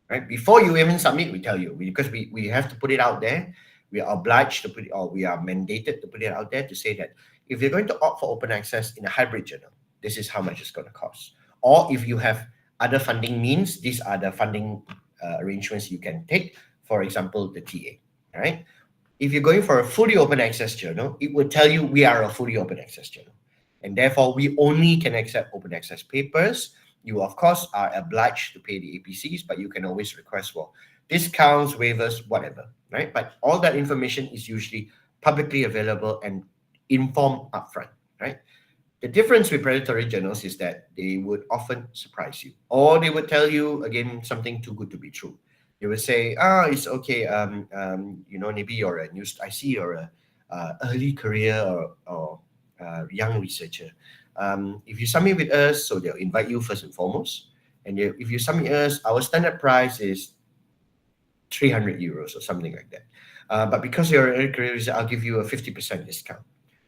right? Before you even submit, we tell you, because we have to put it out there. We are obliged to put it, or we are mandated to put it out there to say that if you're going to opt for open access in a hybrid journal, this is how much it's going to cost. Or if you have other funding means, these are the funding arrangements you can take. For example, the TA, right? If you're going for a fully open access journal, it will tell you we are a fully open access journal. And therefore, we only can accept open access papers. You, of course, are obliged to pay the APCs, but you can always request for discounts, waivers, whatever, right? But all that information is usually publicly available and informed upfront, right? The difference with predatory journals is that they would often surprise you, or they would tell you, again, something too good to be true. They would say, it's okay. Maybe you're a new, I see you're a early career or young researcher. If you submit with us, so they'll invite you first and foremost. And if you submit us, our standard price is 300 euros or something like that. But because you're an early career researcher, I'll give you a 50% discount.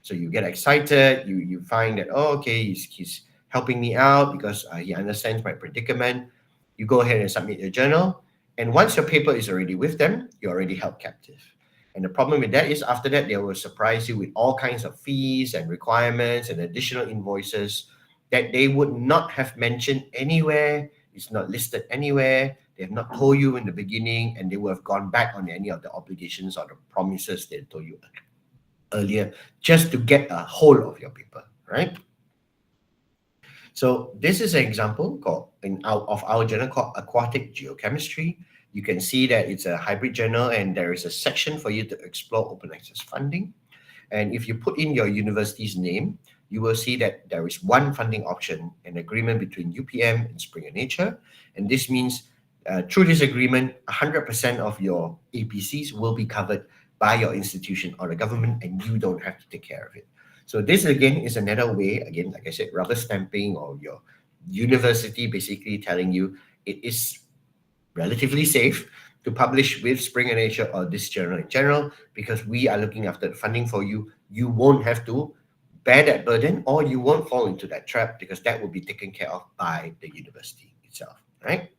So you get excited. You find that, okay, he's helping me out because he understands my predicament. You go ahead and submit your journal. And once your paper is already with them, you're already held captive. And the problem with that is after that, they will surprise you with all kinds of fees and requirements and additional invoices that they would not have mentioned anywhere. It's not listed anywhere. They have not told you in the beginning, and they will have gone back on any of the obligations or the promises they told you earlier just to get a hold of your paper, right? So this is an example of our journal called Aquatic Geochemistry. You can see that it's a hybrid journal and there is a section for you to explore open access funding. And if you put in your university's name, you will see that there is one funding option, an agreement between UPM and Springer Nature. And this means through this agreement, 100% of your APCs will be covered by your institution or the government, and you don't have to take care of it. So this again is another way, again, like I said, rubber stamping, or your university basically telling you it is relatively safe to publish with Springer Nature or this journal in general, because we are looking after the funding for you. You won't have to bear that burden, or you won't fall into that trap, because that will be taken care of by the university itself, right?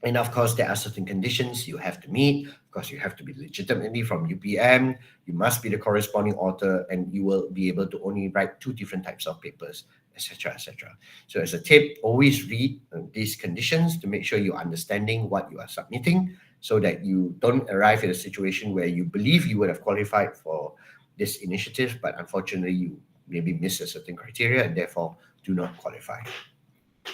And of course, there are certain conditions you have to meet. Of course, you have to be legitimately from UPM. You must be the corresponding author, and you will be able to only write 2 different types of papers, etc., etc. So as a tip, always read these conditions to make sure you're understanding what you are submitting, so that you don't arrive in a situation where you believe you would have qualified for this initiative, but unfortunately you maybe miss a certain criteria and therefore do not qualify.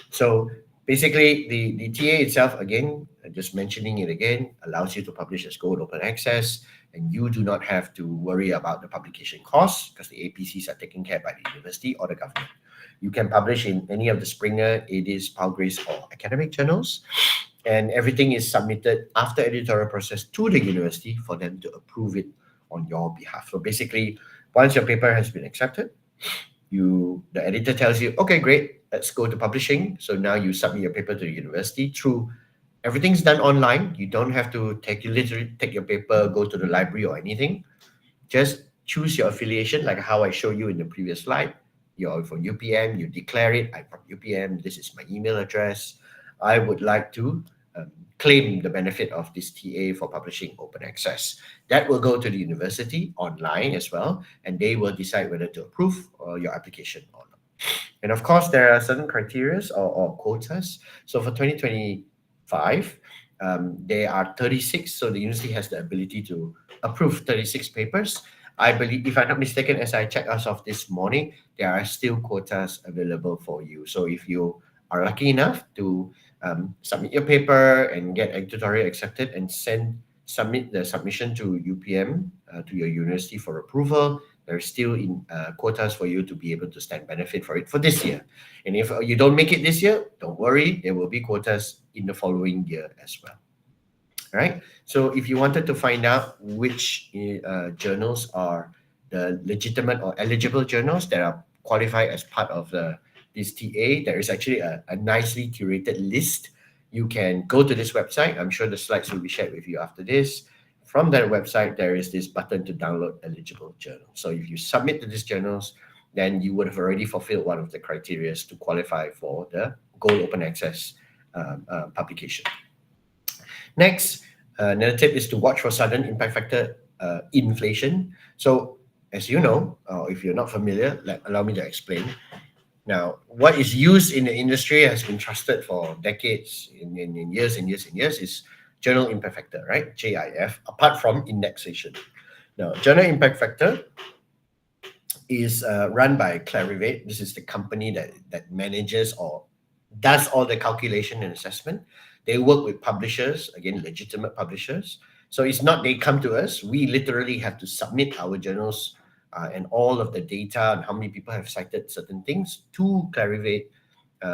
So basically, the TA itself, again, just mentioning it again, allows you to publish as gold open access, and you do not have to worry about the publication costs, because the APCs are taken care by the university or the government. You can publish in any of the Springer, ADIS, Palgrace, or academic journals, and everything is submitted after editorial process to the university for them to approve it on your behalf. So basically, once your paper has been accepted, the editor tells you, okay, great, let's go to publishing. So now you submit your paper to the university through, everything's done online. You don't have to literally take your paper, go to the library or anything. Just choose your affiliation, like how I showed you in the previous slide. You're from UPM, you declare it, I'm from UPM, this is my email address. I would like to claim the benefit of this TA for publishing open access. That will go to the university online as well, and they will decide whether to approve your application or not. And of course, there are certain criteria or quotas. So for 2025, there are 36. So the university has the ability to approve 36 papers. I believe, if I'm not mistaken, as I checked as of this morning, there are still quotas available for you. So if you are lucky enough to submit your paper and get editorial accepted and submit the submission to UPM, to your university for approval, there's still in quotas for you to be able to stand benefit for it for this year. And if you don't make it this year, don't worry, there will be quotas in the following year as well. Right? So if you wanted to find out which journals are the legitimate or eligible journals that are qualified as part of this TA, there is actually a nicely curated list. You can go to this website. I'm sure the slides will be shared with you after this. From that website, there is this button to download eligible journals. So if you submit to these journals, then you would have already fulfilled one of the criteria to qualify for the Gold Open Access publication. Next, another tip is to watch for sudden impact factor inflation. So as you know, if you're not familiar, allow me to explain. Now, what is used in the industry has been trusted for decades, in years and years and years, is journal impact factor, right? JIF, apart from indexation. Now, journal impact factor is run by Clarivate. This is the company that manages or does all the calculation and assessment. They work with publishers, again, legitimate publishers. So it's not they come to us. We literally have to submit our journals and all of the data and how many people have cited certain things to Clarivate,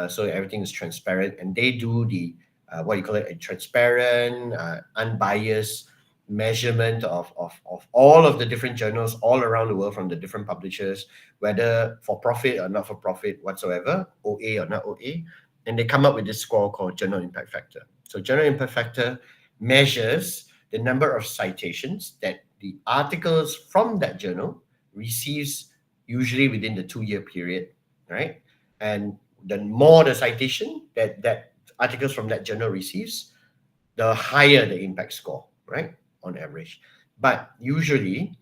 so everything is transparent. And they do the, what you call it, a transparent, unbiased measurement of all of the different journals all around the world from the different publishers, whether for profit or not for profit whatsoever, OA or not OA. And they come up with this score called Journal Impact Factor. So Journal Impact Factor measures the number of citations that the articles from that journal receives, usually within the 2-year period, right? And the more the citation that articles from that journal receives, the higher the impact score, right, on average. But usually,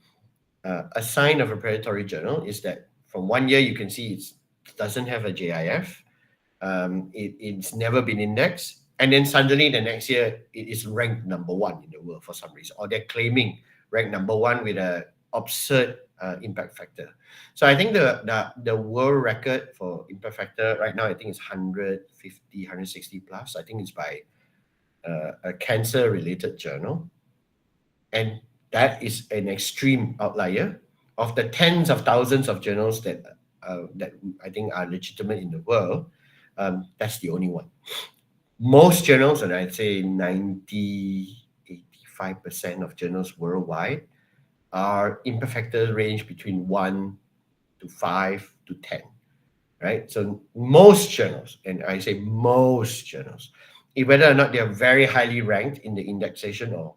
a sign of a predatory journal is that from 1 year, you can see it doesn't have a JIF, it's never been indexed, and then suddenly the next year it is ranked number 1 in the world for some reason, or they're claiming ranked number 1 with a absurd impact factor. So I think the world record for impact factor right now, I think it's 150, 160 plus. I think it's by a cancer related journal. And that is an extreme outlier. Of the tens of thousands of journals that I think are legitimate in the world, that's the only one. Most journals, and I'd say 85% of journals worldwide, are impact factor range between 1 to 5 to 10, right? So most journals, and I say most journals, whether or not they are very highly ranked in the indexation or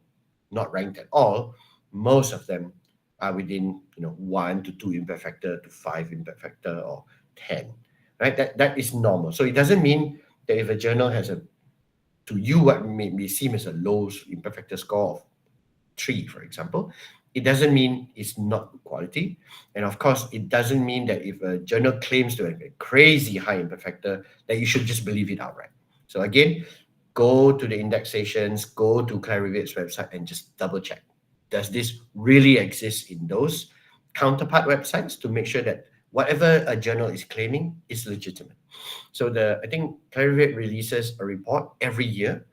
not ranked at all, most of them are within 1 to 2 impact factor to 5 impact factor or 10, right? That is normal. So it doesn't mean that if a journal has to you what may seem as a low impact factor score of 3, for example, it doesn't mean it's not good quality. And of course, it doesn't mean that if a journal claims to have a crazy high impact factor, that you should just believe it outright. So again, go to the indexations, go to Clarivate's website and just double check. Does this really exist in those counterpart websites, to make sure that whatever a journal is claiming is legitimate? So I think Clarivate releases a report every year,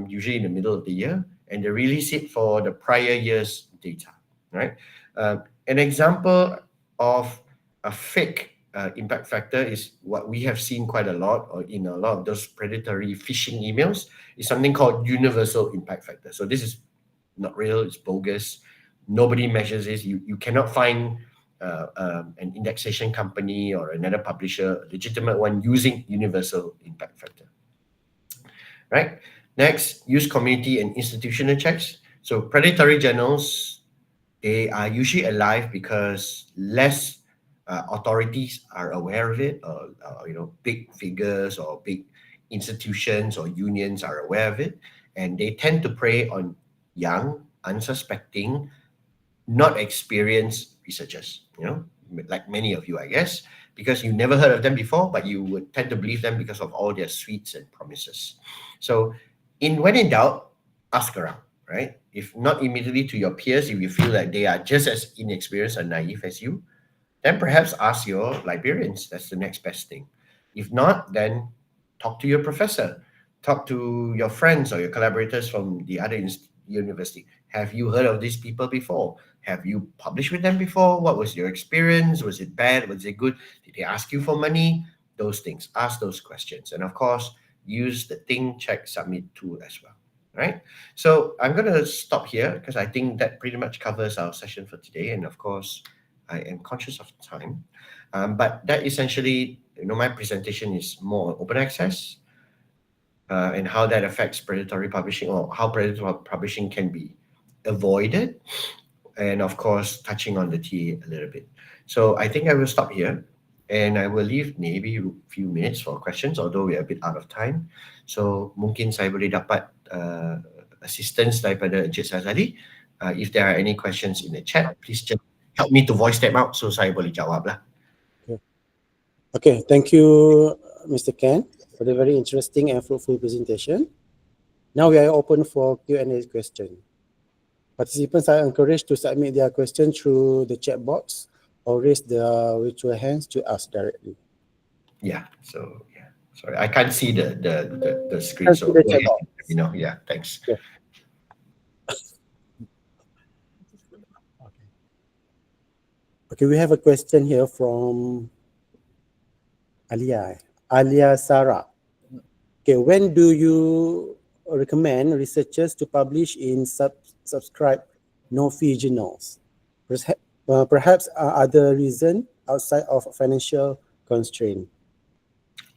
usually in the middle of the year, and they release it for the prior year's data, right? An example of a fake impact factor is what we have seen quite a lot, or in a lot of those predatory phishing emails, is something called universal impact factor. So this is not real, it's bogus. Nobody measures this. You cannot find an indexation company or another publisher, a legitimate one, using universal impact factor, right? Next, use community and institutional checks. So predatory journals, they are usually alive because less authorities are aware of it, or big figures or big institutions or unions are aware of it, and they tend to prey on young, unsuspecting, not experienced researchers, like many of you, I guess, because you never heard of them before, but you would tend to believe them because of all their sweets and promises. So when in doubt, ask around, right? If not immediately to your peers, if you feel like they are just as inexperienced and naive as you, then perhaps ask your librarians. That's the next best thing. If not, then talk to your professor, talk to your friends or your collaborators from the other university. Have you heard of these people before? Have you published with them before? What was your experience? Was it bad? Was it good? Did they ask you for money? Those things. Ask those questions. And of course, use the think, check, submit tool as well, right? So I'm going to stop here because I think that pretty much covers our session for today. And of course, I am conscious of time. But that essentially, my presentation is more on open access and how that affects predatory publishing, or how predatory publishing can be avoided. And of course, touching on the TA a little bit. So I think I will stop here. And I will leave maybe a few minutes for questions, although we are a bit out of time. So mungkin saya boleh dapat assistance daripada Encik Sazali. If there are any questions in the chat, please just help me to voice them out so saya boleh jawab lah. Okay, thank you, Mr. Ken, for the very interesting and fruitful presentation. Now we are open for Q&A question. Participants are encouraged to submit their question through the chat box or raise their virtual hands to ask directly. Yeah, so yeah. Sorry, I can't see the screen. So go ahead, yeah, thanks. Yeah. Okay, we have a question here from Alia Sarah. Okay, when do you recommend researchers to publish in subscribe no-fee journals? Perhaps other reason outside of financial constraint.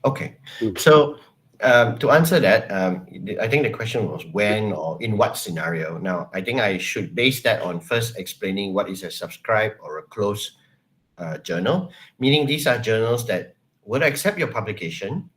Okay, so to answer that, I think the question was when or in what scenario. Now, I think I should base that on first explaining what is a subscribe or a closed journal, meaning these are journals that will accept your publication.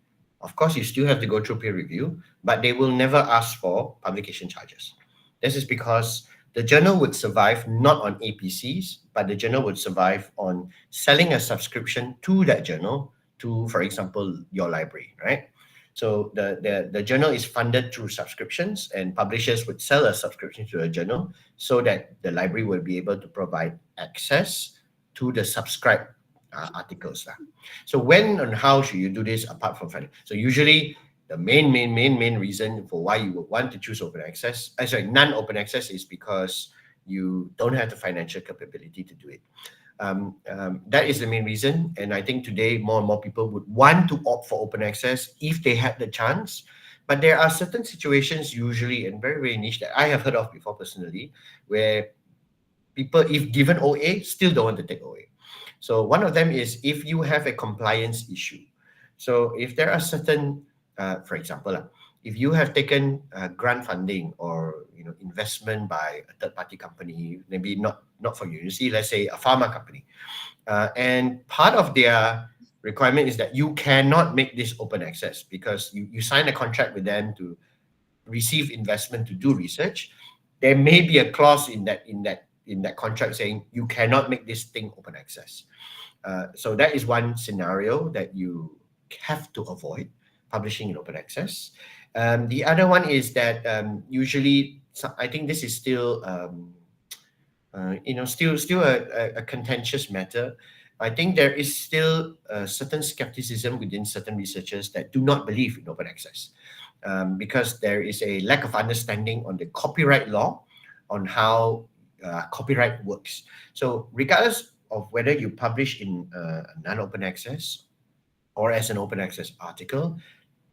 Of course, you still have to go through peer review, but they will never ask for publication charges. This is because the journal would survive not on APCs, but the journal would survive on selling a subscription to that journal to, for example, your library, right? So the journal is funded through subscriptions, and publishers would sell a subscription to a journal so that the library will be able to provide access to the subscribed articles. So when and how should you do this apart from funding? So usually the main reason for why you would want to choose non-open access is because you don't have the financial capability to do it. That is the main reason, and I think today more and more people would want to opt for open access if they had the chance. But there are certain situations, usually and very niche, that I have heard of before personally, where people, if given OA, still don't want to take OA. So one of them is if you have a compliance issue. So if there are certain, for example, if you have taken grant funding or investment by a third-party company, maybe not for university, let's say a pharma company, and part of their requirement is that you cannot make this open access because you sign a contract with them to receive investment to do research. There may be a clause in that contract saying you cannot make this thing open access. So that is one scenario that you have to avoid publishing in open access. The other one is that usually, I think this is still still a contentious matter. I think there is still certain skepticism within certain researchers that do not believe in open access because there is a lack of understanding on the copyright law, on how copyright works. So regardless of whether you publish in non-open access or as an open access article,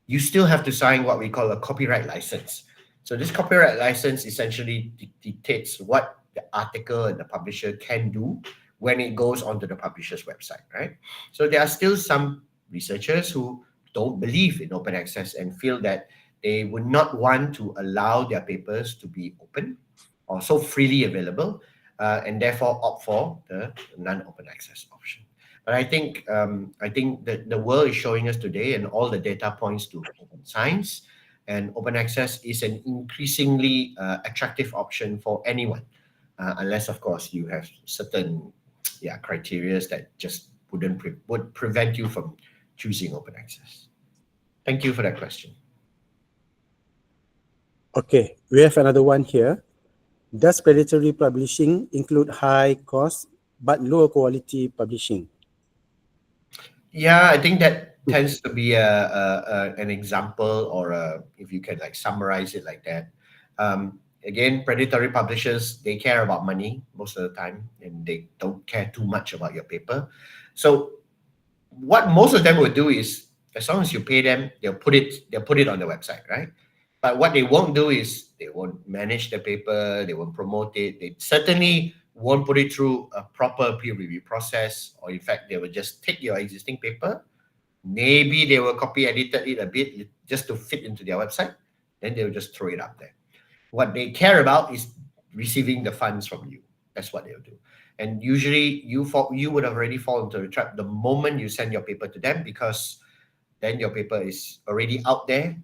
you still have to sign what we call a copyright license. So this copyright license essentially dictates what the article and the publisher can do when it goes onto the publisher's website, right? So there are still some researchers who don't believe in open access and feel that they would not want to allow their papers to be open or so freely available, and therefore opt for the non-open access option. But I think that the world is showing us today, and all the data points to open science, and open access is an increasingly attractive option for anyone, unless of course you have certain criteria that just would prevent you from choosing open access. Thank you for that question. Okay, we have another one here. Does predatory publishing include high cost but lower quality publishing? Yeah, I think that tends to be an example, or if you can summarize it like that. Again, predatory publishers, they care about money most of the time, and they don't care too much about your paper. So what most of them will do is, as long as you pay them, they'll put it on the website, right? But what they won't do is they won't manage the paper, they won't promote it, they certainly won't put it through a proper peer review process, or in fact, they will just take your existing paper, maybe they will copy edited it a bit just to fit into their website, then they will just throw it up there. What they care about is receiving the funds from you. That's what they'll do. And usually you would have already fallen into the trap the moment you send your paper to them, because then your paper is already out there.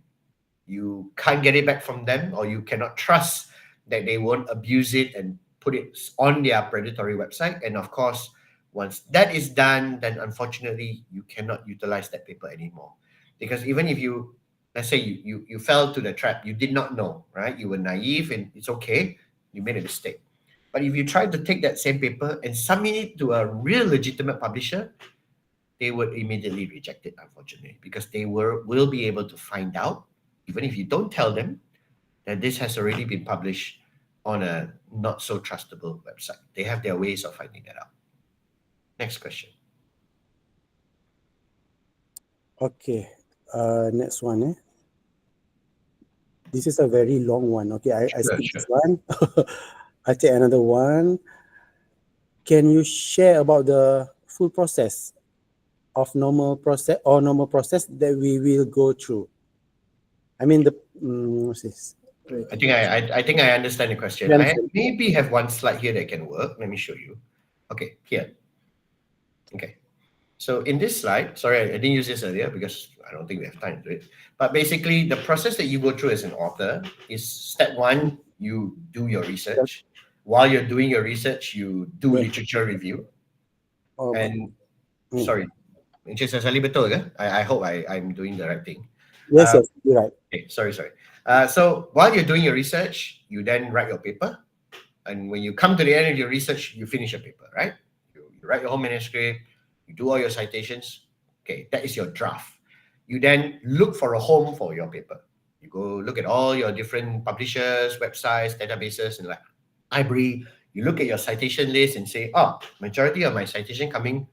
You can't get it back from them, or you cannot trust that they won't abuse it and put it on their predatory website. And of course, once that is done, then unfortunately you cannot utilize that paper anymore. Because even if you, let's say you fell to the trap, you did not know, right? You were naive, and it's okay, you made a mistake. But if you try to take that same paper and submit it to a real legitimate publisher, they would immediately reject it, unfortunately, because they will be able to find out, even if you don't tell them, that this has already been published on a not so trustable website. They have their ways of finding that out. Next question. Okay, next one. This is a very long one. Okay, I skip this one. I take another one. Can you share about the full process of normal process that we will go through? I mean what's this? I think I understand the question. I maybe have one slide here that can work. Let me show you. Okay, here. Okay. So in this slide, sorry, I didn't use this earlier because I don't think we have time to do it. But basically, the process that you go through as an author is step one, you do your research. While you're doing your research, you do literature review. And sorry, Encik Sazali betul ke? I hope I'm doing the right thing. Yes, yes, you're right. Okay, sorry. So while you're doing your research, you then write your paper. And when you come to the end of your research, you finish your paper, right? You write your whole manuscript, you do all your citations. Okay, that is your draft. You then look for a home for your paper. You go look at all your different publishers, websites, databases, and like library. You look at your citation list and say, oh, majority of my citation coming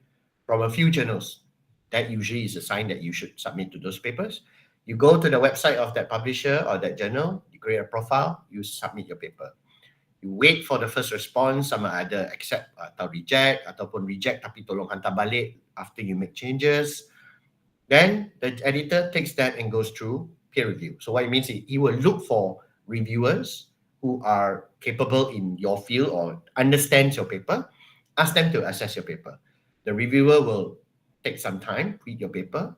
from a few journals. That usually is a sign that you should submit to those papers. You go to the website of that publisher or that journal, you create a profile, you submit your paper. You wait for the first response, sama ada accept atau reject, ataupun reject tapi tolong hantar balik after you make changes. Then the editor takes that and goes through peer review. So what it means is he will look for reviewers who are capable in your field or understands your paper, ask them to assess your paper. The reviewer will take some time, read your paper,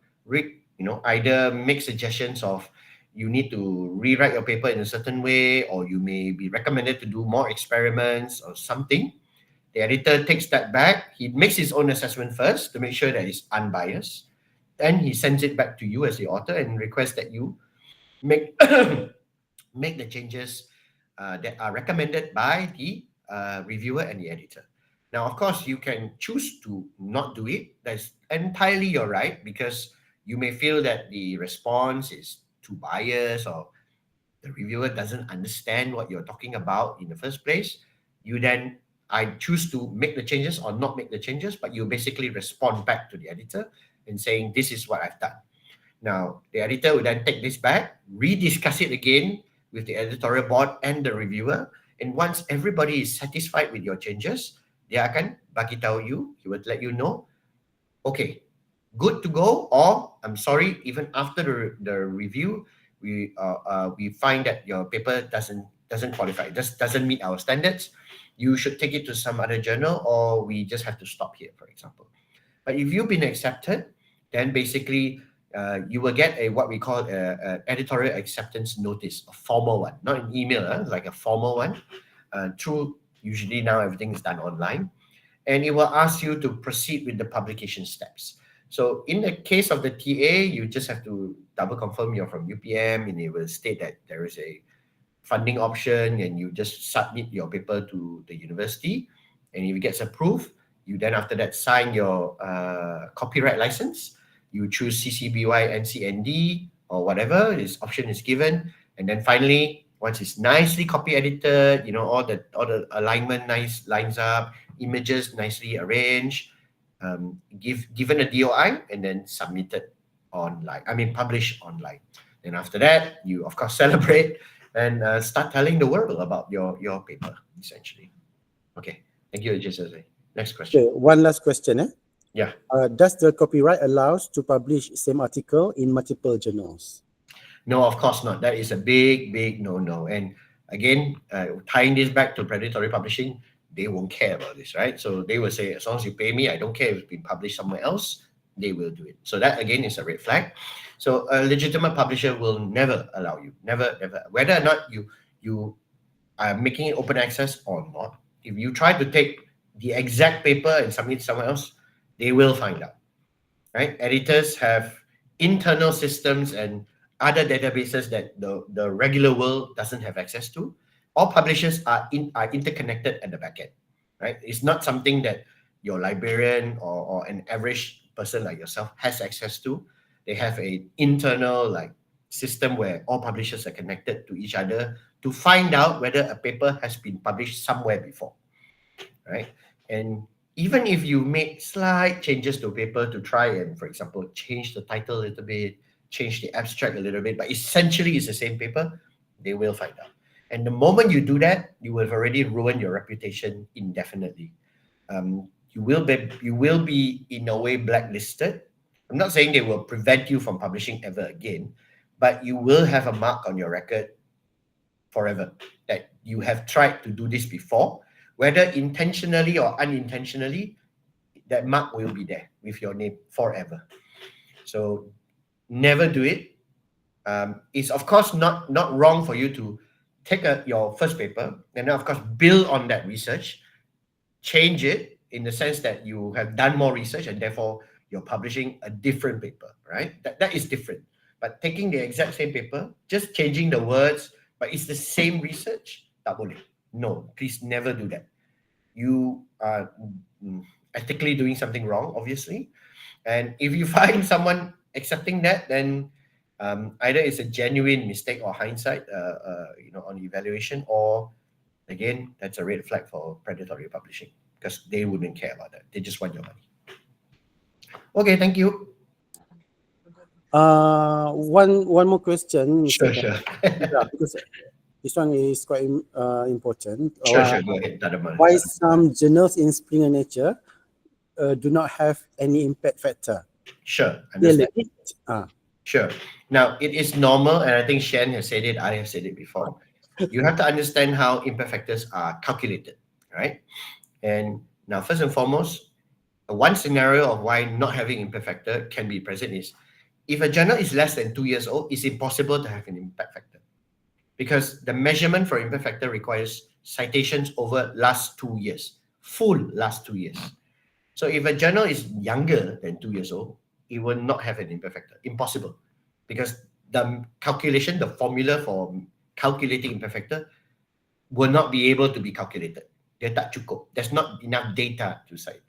either make suggestions of you need to rewrite your paper in a certain way, or you may be recommended to do more experiments or something. The editor takes that back. He makes his own assessment first to make sure that it's unbiased. Then he sends it back to you as the author and requests that you make make the changes that are recommended by the reviewer and the editor. Now, of course, you can choose to not do it. That's entirely your right, because you may feel that the response is too biased or the reviewer doesn't understand what you're talking about in the first place. I choose to make the changes or not make the changes, but you basically respond back to the editor and saying, this is what I've done. Now, the editor will then take this back, rediscuss it again with the editorial board and the reviewer. And once everybody is satisfied with your changes, dia akan bagi tahu you, he will let you know, okay, good to go, or I'm sorry, even after the review, we find that your paper doesn't qualify, doesn't meet our standards. You should take it to some other journal, or we just have to stop here, for example. But if you've been accepted, then basically you will get what we call a editorial acceptance notice, a formal one, not an email, like a formal one. Usually now everything is done online, and it will ask you to proceed with the publication steps. So in the case of the TA, you just have to double confirm you're from UPM, and it will state that there is a funding option, and you just submit your paper to the university. And if it gets approved, you then after that sign your copyright license. You choose CCBY, NCND, or whatever this option is given. And then finally, once it's nicely copy edited, all the alignment nice lines up, images nicely arranged, given a DOI, and then submitted online. Published online. And after that, you of course celebrate and start telling the world about your paper, essentially. Okay, thank you, Jose. Next question. Okay, one last question. Yeah. Does the copyright allows to publish same article in multiple journals? No, of course not. That is a big no. And again, tying this back to predatory publishing, they won't care about this, right? So they will say, as long as you pay me, I don't care if it's been published somewhere else, they will do it. So that again is a red flag. So a legitimate publisher will never allow you, never, whether or not you are making it open access or not. If you try to take the exact paper and submit it somewhere else, they will find out, right? Editors have internal systems and other databases that the regular world doesn't have access to. All publishers are interconnected at the back end, right? It's not something that your librarian or an average person like yourself has access to. They have an internal system where all publishers are connected to each other to find out whether a paper has been published somewhere before, right? And even if you make slight changes to a paper to try and, for example, change the title a little bit, change the abstract a little bit, but essentially it's the same paper, they will find out. And the moment you do that, you will have already ruined your reputation indefinitely. You will be in a way blacklisted. I'm not saying they will prevent you from publishing ever again, but you will have a mark on your record forever that you have tried to do this before, whether intentionally or unintentionally. That mark will be there with your name forever. So never do it. It's of course not wrong for you to take your first paper and then of course build on that research, change it in the sense that you have done more research and therefore you're publishing a different paper, right? That is different. But taking the exact same paper, just changing the words, but it's the same research, tak boleh. No, please never do that. You are ethically doing something wrong, obviously. And if you find someone accepting that, then either it's a genuine mistake or hindsight, on evaluation, or again, that's a red flag for predatory publishing because they wouldn't care about that. They just want your money. Okay, thank you. One more question, Mr. Sure. Yeah, because this one is quite important. Sure. Go ahead, Tadaman. Why some journals in Springer Nature do not have any impact factor? Sure, They understand. limit. Sure. Now, it is normal, and I think Shen has said it, I have said it before. You have to understand how impact factors are calculated, right? And now, first and foremost, one scenario of why not having impact factor can be present is if a journal is less than 2 years old, it's impossible to have an impact factor because the measurement for impact factor requires citations over last 2 years, full last 2 years. So if a journal is younger than 2 years old, it will not have an impact factor. Impossible. Because the calculation, the formula for calculating impact factor will not be able to be calculated. Dia tak cukup. There's not enough data to cite.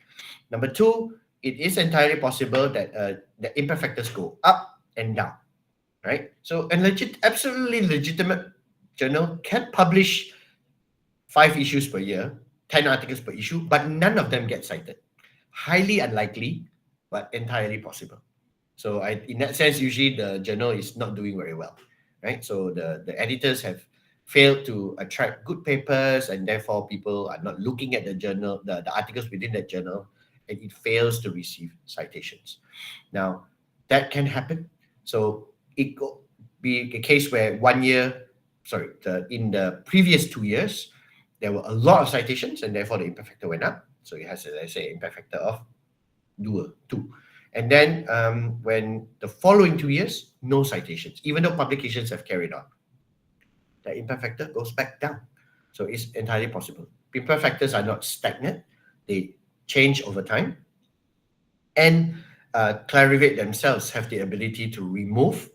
Number two, it is entirely possible that the impact factors go up and down, right? So a absolutely legitimate journal can publish 5 issues per year, 10 articles per issue, but none of them get cited. Highly unlikely, but entirely possible. So in that sense, usually the journal is not doing very well, right? So the editors have failed to attract good papers, and therefore people are not looking at the journal, the articles within that journal, and it fails to receive citations. Now, that can happen. So it could be a case where in the previous 2 years, there were a lot of citations, and therefore the impact factor went up. So it has, let's say, impact factor of 2. And then when the following 2 years, no citations, even though publications have carried on, the impact factor goes back down. So it's entirely possible. Impact factors are not stagnant. They change over time. And Clarivate themselves have the ability to remove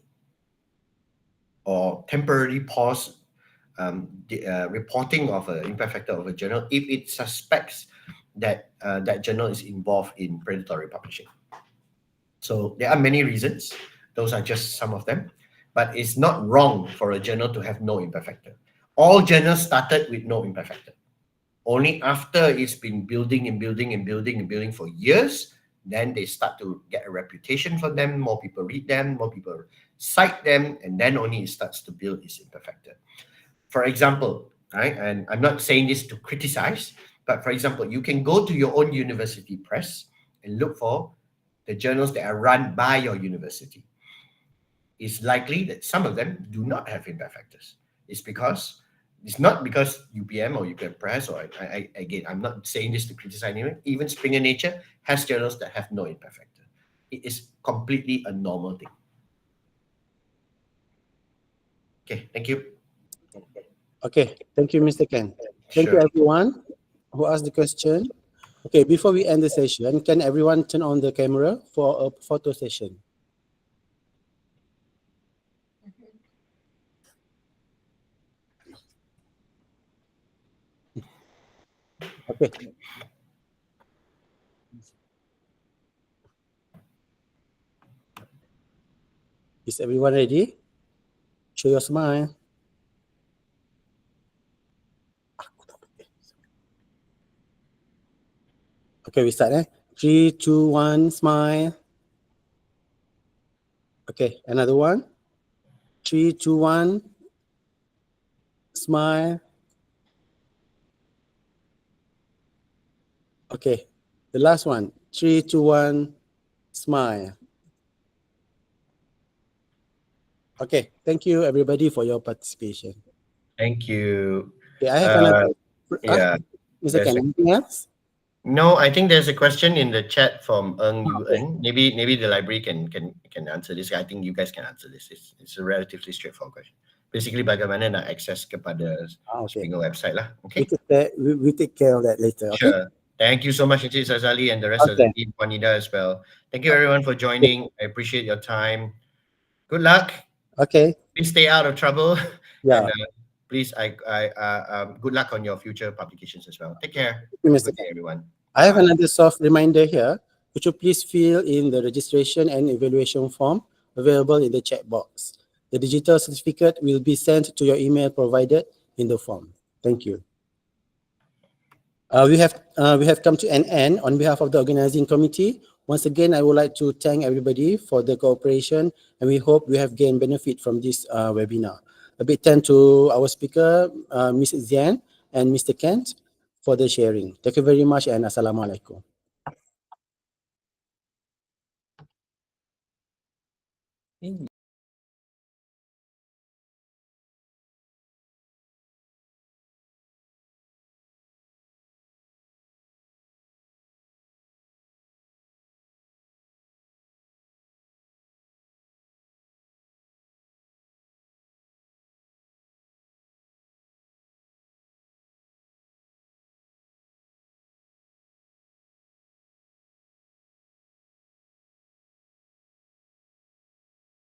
or temporarily pause the reporting of an impact factor of a journal if it suspects that that journal is involved in predatory publishing. So there are many reasons. Those are just some of them. But it's not wrong for a journal to have no impact factor. All journals started with no impact factor. Only after it's been building for years, then they start to get a reputation for them. More people read them, more people cite them, and then only it starts to build its impact factor. For example, right, and I'm not saying this to criticize, but for example, you can go to your own university press and look for the journals that are run by your university. It's likely that some of them do not have impact factors. It's not because UPM or UPM Press, or again, I'm not saying this to criticize anyone. Even Springer Nature has journals that have no impact factor. It is completely a normal thing. Okay, thank you. Okay, thank you, Mr. Ken. Thank you, everyone who asked the question. Okay, before we end the session, can everyone turn on the camera for a photo session? Okay. Is everyone ready? Show your smile. Okay, we start. 3, 2, 1, smile. Okay, another one. 3, 2, 1, smile. Okay, the last one. 3, 2, 1, smile. Okay, thank you everybody for your participation. Thank you. Okay, I have another. Yeah. Mr. Ken, anything else? No, I think there's a question in the chat from Yuen. Maybe the library can answer this. I think you guys can answer this. It's a relatively straightforward question. Basically, bagaimana nak access kepada Springer website lah. Okay. We take care of that later. Okay? Sure. Thank you so much, Encik Sazali, and the rest of the team, Juanita as well. Thank you everyone for joining. I appreciate your time. Good luck. Okay. Please stay out of trouble. Yeah. And please, good luck on your future publications as well. Take care. you, Have a Mr. good day, everyone. I have Bye-bye. another soft reminder here. Could you please fill in the registration and evaluation form available in the chat box? The digital certificate will be sent to your email provided in the form. Thank you. We have come to an end. On behalf of the organizing committee, once again, I would like to thank everybody for the cooperation, and we hope we have gained benefit from this webinar. A big thank to our speaker, Ms. Zian and Mr. Kent, for the sharing. Thank you very much, and Assalamualaikum.